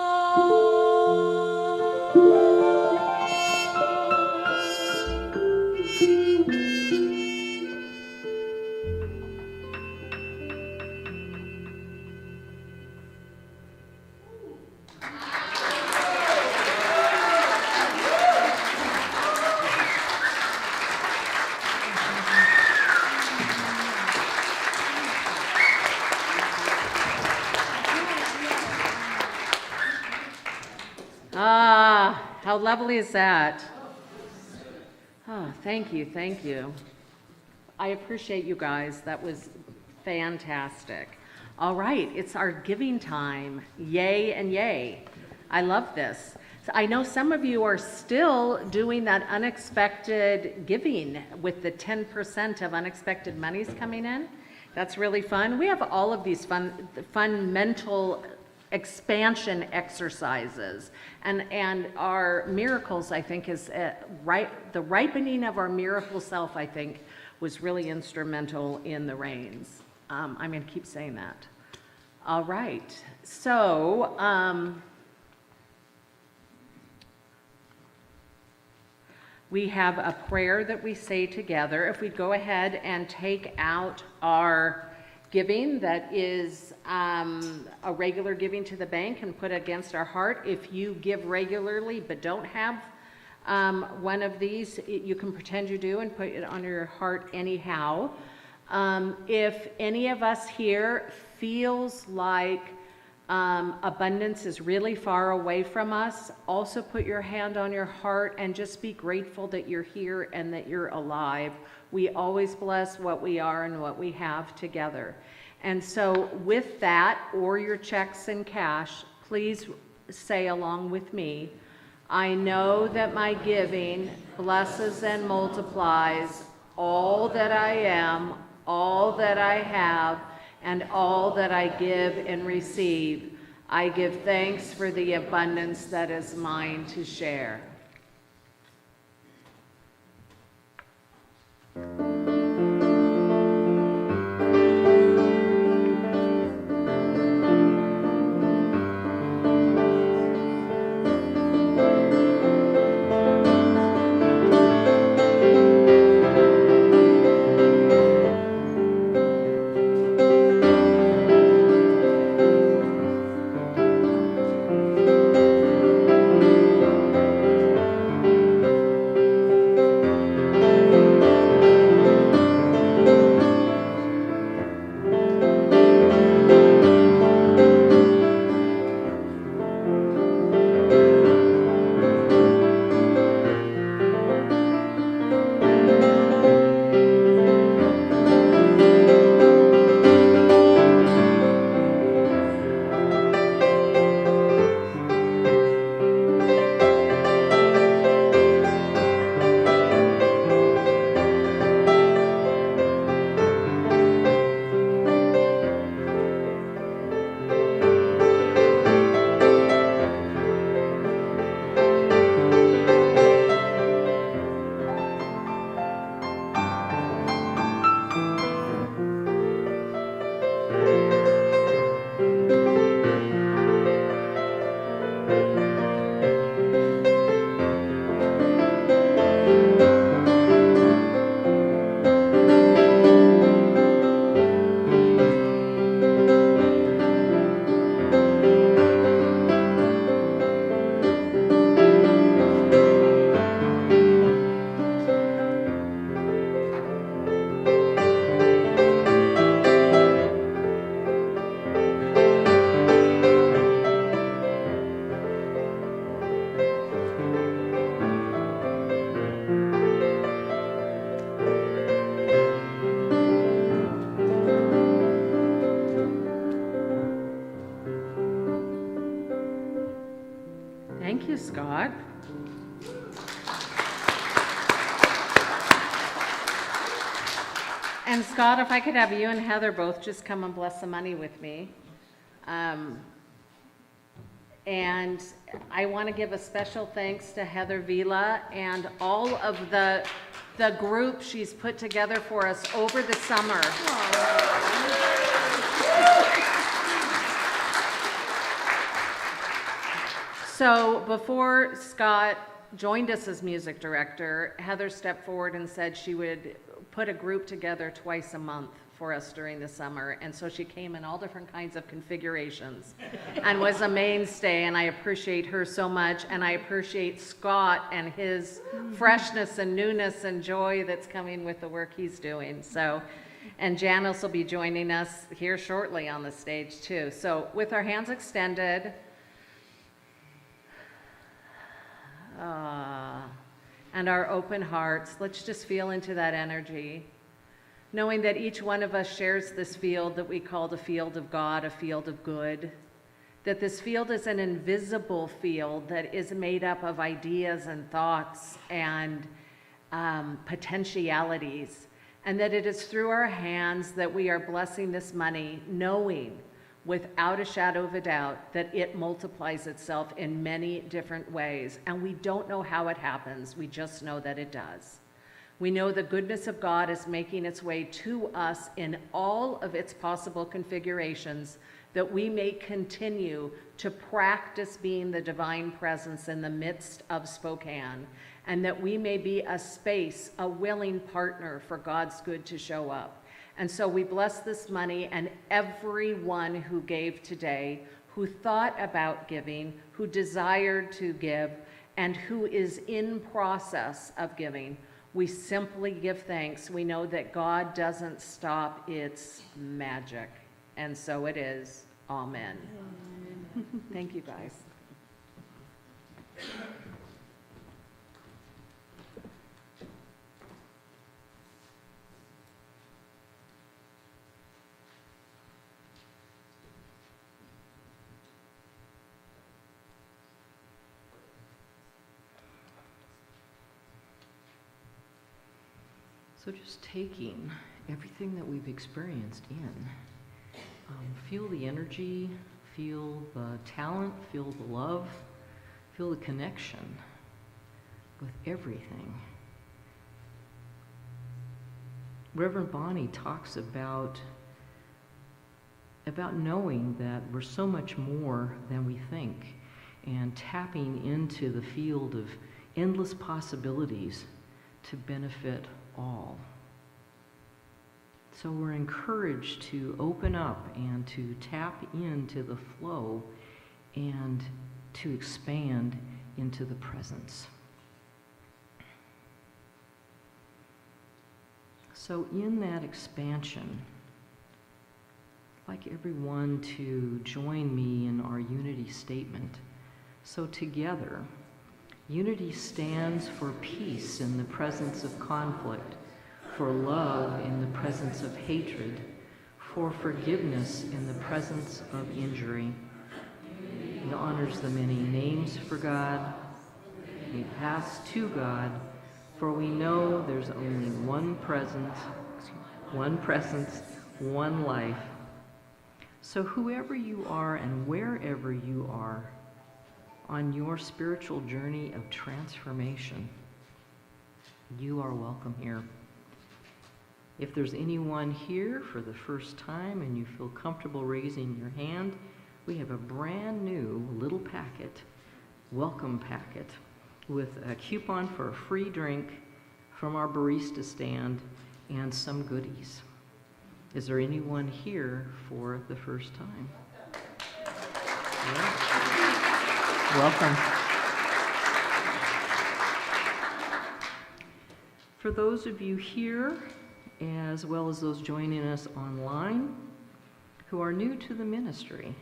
How lovely is that? Oh, thank you, thank you. I appreciate you guys. That was fantastic. All right, it's our giving time. Yay and yay. I love this. So I know some of you are still doing that unexpected giving with the 10% of unexpected monies coming in. That's really fun. We have all of these fun mental expansion exercises, and our miracles, I think, is the ripening of our miracle self, I think, was really instrumental in the rains. I'm going to keep saying that. All right, so we have a prayer that we say together. If we go ahead and take out our giving that is a regular giving to the bank and put against our heart. If you give regularly but don't have one of these, you can pretend you do and put it on your heart anyhow. If any of us here feels like abundance is really far away from us, also put your hand on your heart and just be grateful that you're here and that you're alive. We always bless what we are and what we have together. And so with that, or your checks and cash, please say along with me, I know that my giving blesses and multiplies all that I am, all that I have, and all that I give and receive. I give thanks for the abundance that is mine to share. Thank you, Scott. And Scott, if I could have you and Heather both just come and bless the money with me. And I want to give a special thanks to Heather Vila and all of the group she's put together for us over the summer. So before Scott joined us as music director, Heather stepped forward and said she would put a group together twice a month for us during the summer. And so she came in all different kinds of configurations and was a mainstay, and I appreciate her so much. And I appreciate Scott and his freshness and newness and joy that's coming with the work he's doing. So, and Janice will be joining us here shortly on the stage too. So with our hands extended, and our open hearts. Let's just feel into that energy, knowing that each one of us shares this field that we call the field of God, a field of good, that this field is an invisible field that is made up of ideas and thoughts and potentialities, and that it is through our hands that we are blessing this money, knowing without a shadow of a doubt that it multiplies itself in many different ways. And we don't know how it happens, we just know that it does. We know the goodness of God is making its way to us in all of its possible configurations, that we may continue to practice being the divine presence in the midst of Spokane, and that we may be a space, a willing partner for God's good to show up. And so we bless this money and everyone who gave today, who thought about giving, who desired to give, and who is in process of giving. We simply give thanks. We know that God doesn't stop its magic. And so it is. Amen. Thank you, guys. So just taking everything that we've experienced in, feel the energy, feel the talent, feel the love, feel the connection with everything. Reverend Bonnie talks about knowing that we're so much more than we think, and tapping into the field of endless possibilities to benefit all. So we're encouraged to open up and to tap into the flow and to expand into the presence. So in that expansion, I'd like everyone to join me in our unity statement. So together, unity stands for peace in the presence of conflict, for love in the presence of hatred, for forgiveness in the presence of injury. It honors the many names for God. We pass to God, for we know there's only one presence, one life. So whoever you are and wherever you are on your spiritual journey of transformation, you are welcome here. If there's anyone here for the first time and you feel comfortable raising your hand, we have a brand new little packet, welcome packet, with a coupon for a free drink from our barista stand and some goodies. Is there anyone here for the first time? Yeah. Welcome. For those of you here, as well as those joining us online who are new to the ministry,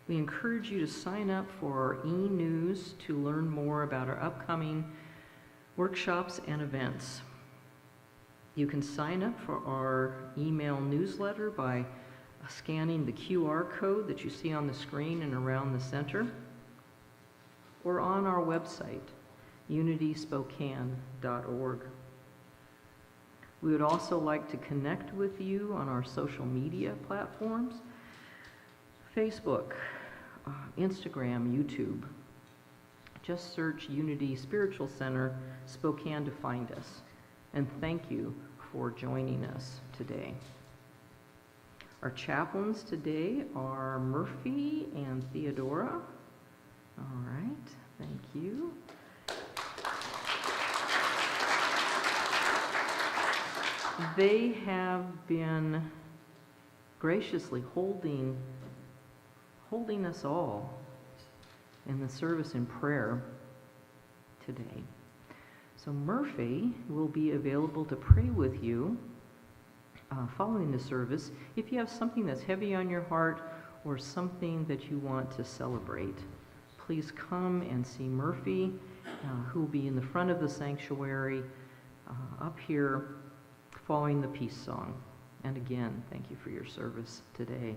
we encourage you to sign up for our e-news to learn more about our upcoming workshops and events. You can sign up for our email newsletter by scanning the QR code that you see on the screen and around the center, or on our website, unityspokane.org. We would also like to connect with you on our social media platforms, Facebook, Instagram, YouTube. Just search Unity Spiritual Center Spokane to find us. And thank you for joining us today. Our chaplains today are Murphy and Theodora. All right, thank you. They have been graciously holding us all in the service in prayer today. So Murphy will be available to pray with you following the service if you have something that's heavy on your heart or something that you want to celebrate. Please come and see Murphy, who will be in the front of the sanctuary up here following the peace song. And again, thank you for your service today.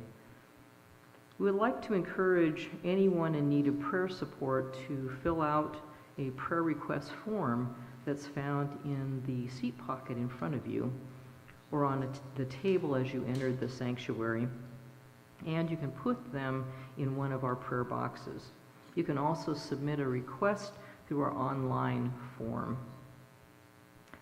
We would like to encourage anyone in need of prayer support to fill out a prayer request form that's found in the seat pocket in front of you or on the table as you entered the sanctuary. And you can put them in one of our prayer boxes. You can also submit a request through our online form.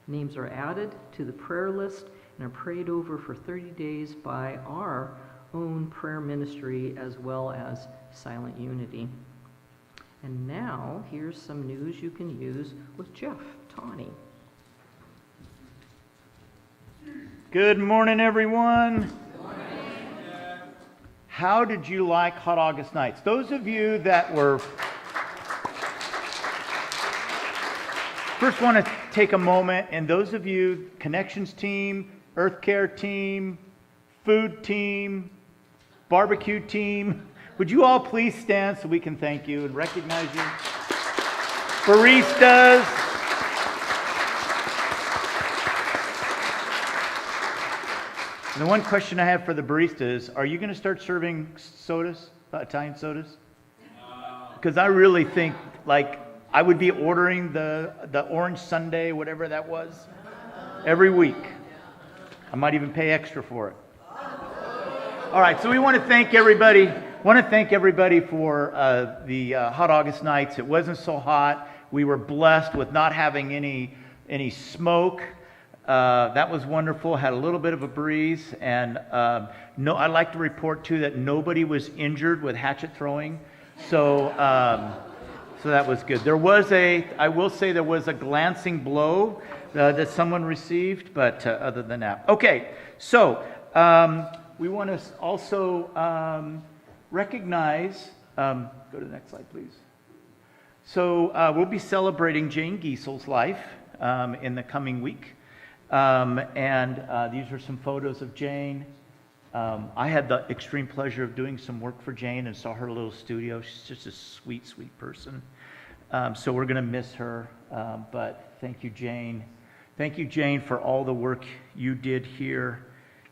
Names are added to the prayer list and are prayed over for 30 days by our own prayer ministry as well as Silent Unity. And now, here's some news you can use with Jeff Tawney. Good morning, everyone. How did you like Hot August Nights? Those of you that were... First want to take a moment, and those of you, Connections team, Earth Care team, food team, barbecue team, would you all please stand so we can thank you and recognize you? Baristas. And the one question I have for the baristas, are you going to start serving sodas, Italian sodas? Because I really think, like, I would be ordering the orange sundae, whatever that was, every week. I might even pay extra for it. All right, so we want to thank everybody. For the Hot August Nights. It wasn't so hot. We were blessed with not having any smoke. That was wonderful. Had a little bit of a breeze, and I'd like to report too that nobody was injured with hatchet throwing. So that was good. I will say there was a glancing blow that someone received, but other than that, okay. So we want to also recognize. Go to the next slide, please. So we'll be celebrating Jane Giesel's life in the coming week. And these are some photos of Jane. I had the extreme pleasure of doing some work for Jane and saw her little studio. She's just a sweet, sweet person. So we're going to miss her. But thank you, Jane. Thank you, Jane, for all the work you did here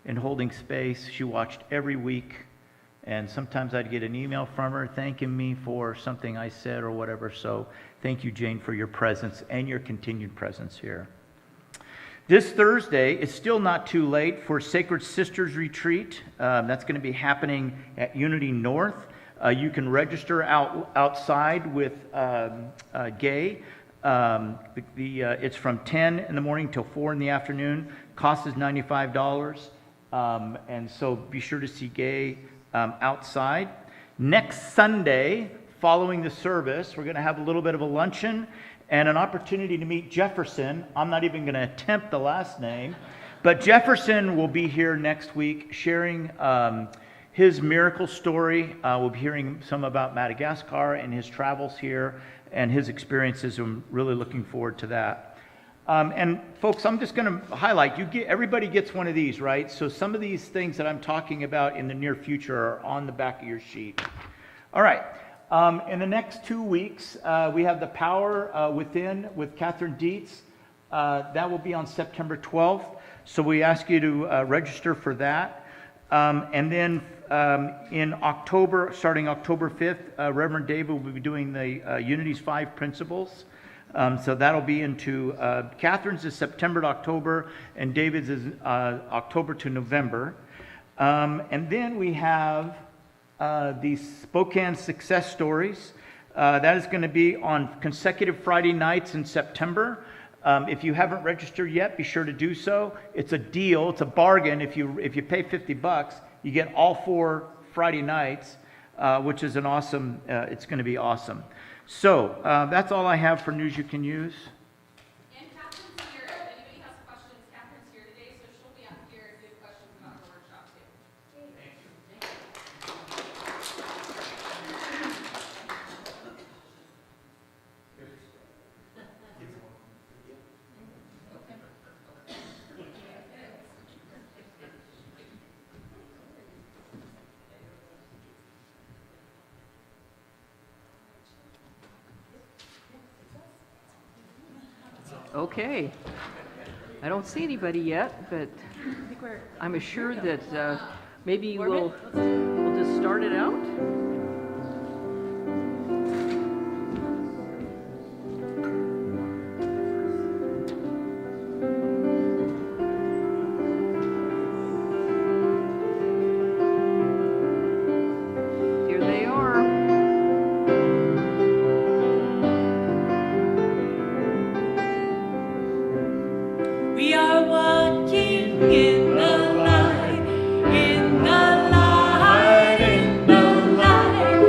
in holding space. She watched every week. And sometimes I'd get an email from her thanking me for something I said or whatever. So thank you, Jane, for your presence and your continued presence here. This Thursday, it's still not too late for Sacred Sisters Retreat. That's going to be happening at Unity North. You can register outside with Gay. It's from 10 in the morning till 4 in the afternoon. Cost is $95. And so be sure to see Gay outside. Next Sunday, following the service, we're going to have a little bit of a luncheon and an opportunity to meet Jefferson. I'm not even going to attempt the last name, but Jefferson will be here next week sharing his miracle story. We'll be hearing some about Madagascar and his travels here and his experiences. I'm really looking forward to that. And folks, I'm just going to highlight, everybody gets one of these, right? So some of these things that I'm talking about in the near future are on the back of your sheet. All right. In the next 2 weeks, we have The Power Within with Catherine Dietz. That will be on September 12th. So we ask you to register for that. And then in October, starting October 5th, Reverend David will be doing the Unity's 5 Principles. So that'll be into, Catherine's is September to October, and David's is October to November. And then we have the Spokane Success Stories. That is going to be on consecutive Friday nights in September. If you haven't registered yet, be sure to do so. It's a deal, it's a bargain. If you pay $50, you get all 4 Friday nights, which is an awesome, it's going to be awesome. So that's all I have for news you can use. And Catherine's here. If anybody has questions, Catherine's here today, so she'll be up here if you have questions about her workshop too. Thank Okay. I don't see anybody yet, but I'm assured that maybe we'll just start it out. Here they are. We are walking in the light, in the light, in the light.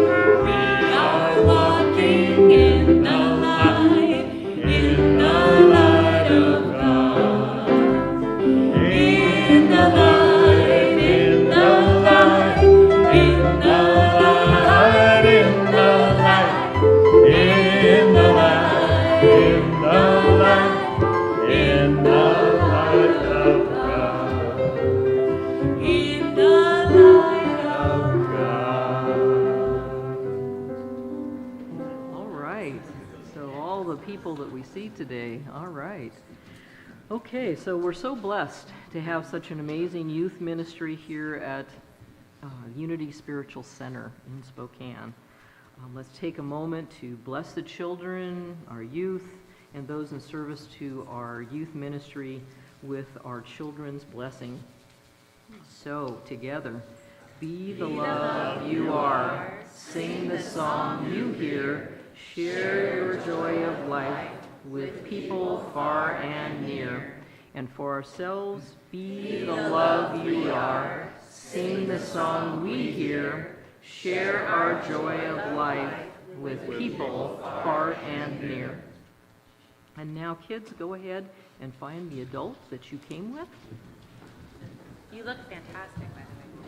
We are walking in the light, in the light of God. In the light, in the light, in the light, in the light, in the light, in the light. In the light of God, in the light of God. All right. So all the people that we see today. All right. Okay, so we're so blessed to have such an amazing youth ministry here at Unity Spiritual Center in Spokane. Let's take a moment to bless the children, our youth, and those in service to our youth ministry with our children's blessing. So, together, be the love you are, sing the song you hear, share your joy of life with people far and near. And for ourselves, be the love you are, sing the song we hear, share our joy of life with people far and near. And now, kids, go ahead and find the adults that you came with. You look fantastic, by the way.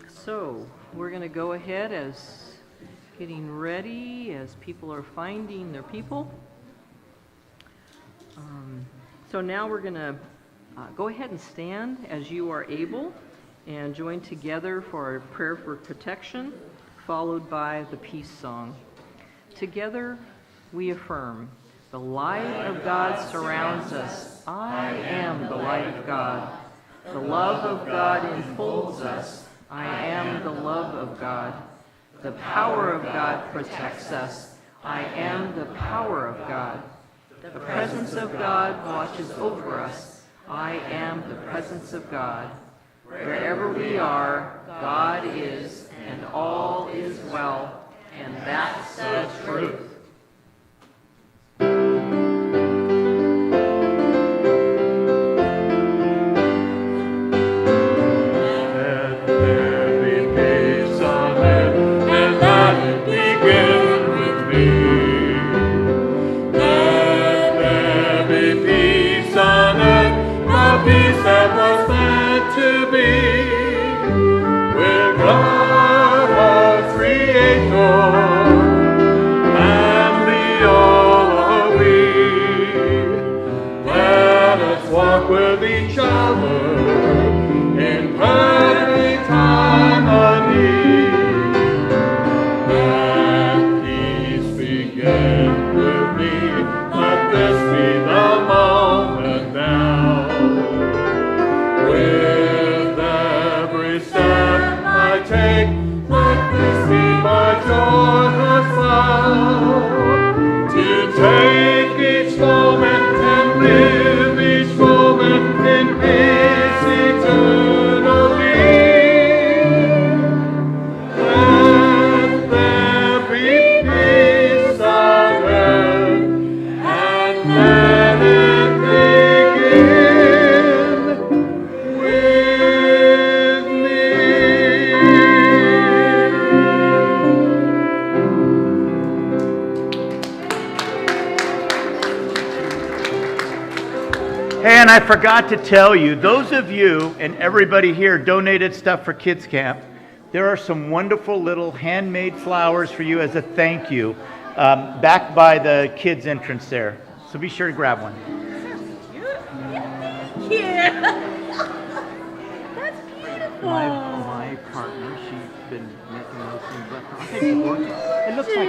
So, we're going to go ahead as getting ready, as people are finding their people. So now we're going to go ahead and stand as you are able and join together for a prayer for protection, followed by the peace song. Together, we affirm, the light of God surrounds us. I am the light of God. The love of God enfolds us. I am the love of God. The power of God protects us. I am the power of God. The presence of God watches over us. I am the presence of God. Wherever we are, God is, and all is well, and that's the truth. With each other in perfect harmony. Let peace begin with me. Let this be the moment now. With every step I take, let this be my joyous vow. To take each moment and live each moment in peace eternally. Let there be peace on earth, and let it begin with Hey, and I forgot to tell you, those of you and everybody here donated stuff for Kids Camp. There are some wonderful little handmade flowers for you as a thank you, back by the kids' entrance there. So be sure to grab one. My partner, she's been making those It looks like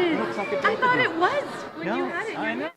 a I thought daffodil. it was when you No, had it in your I hand. know.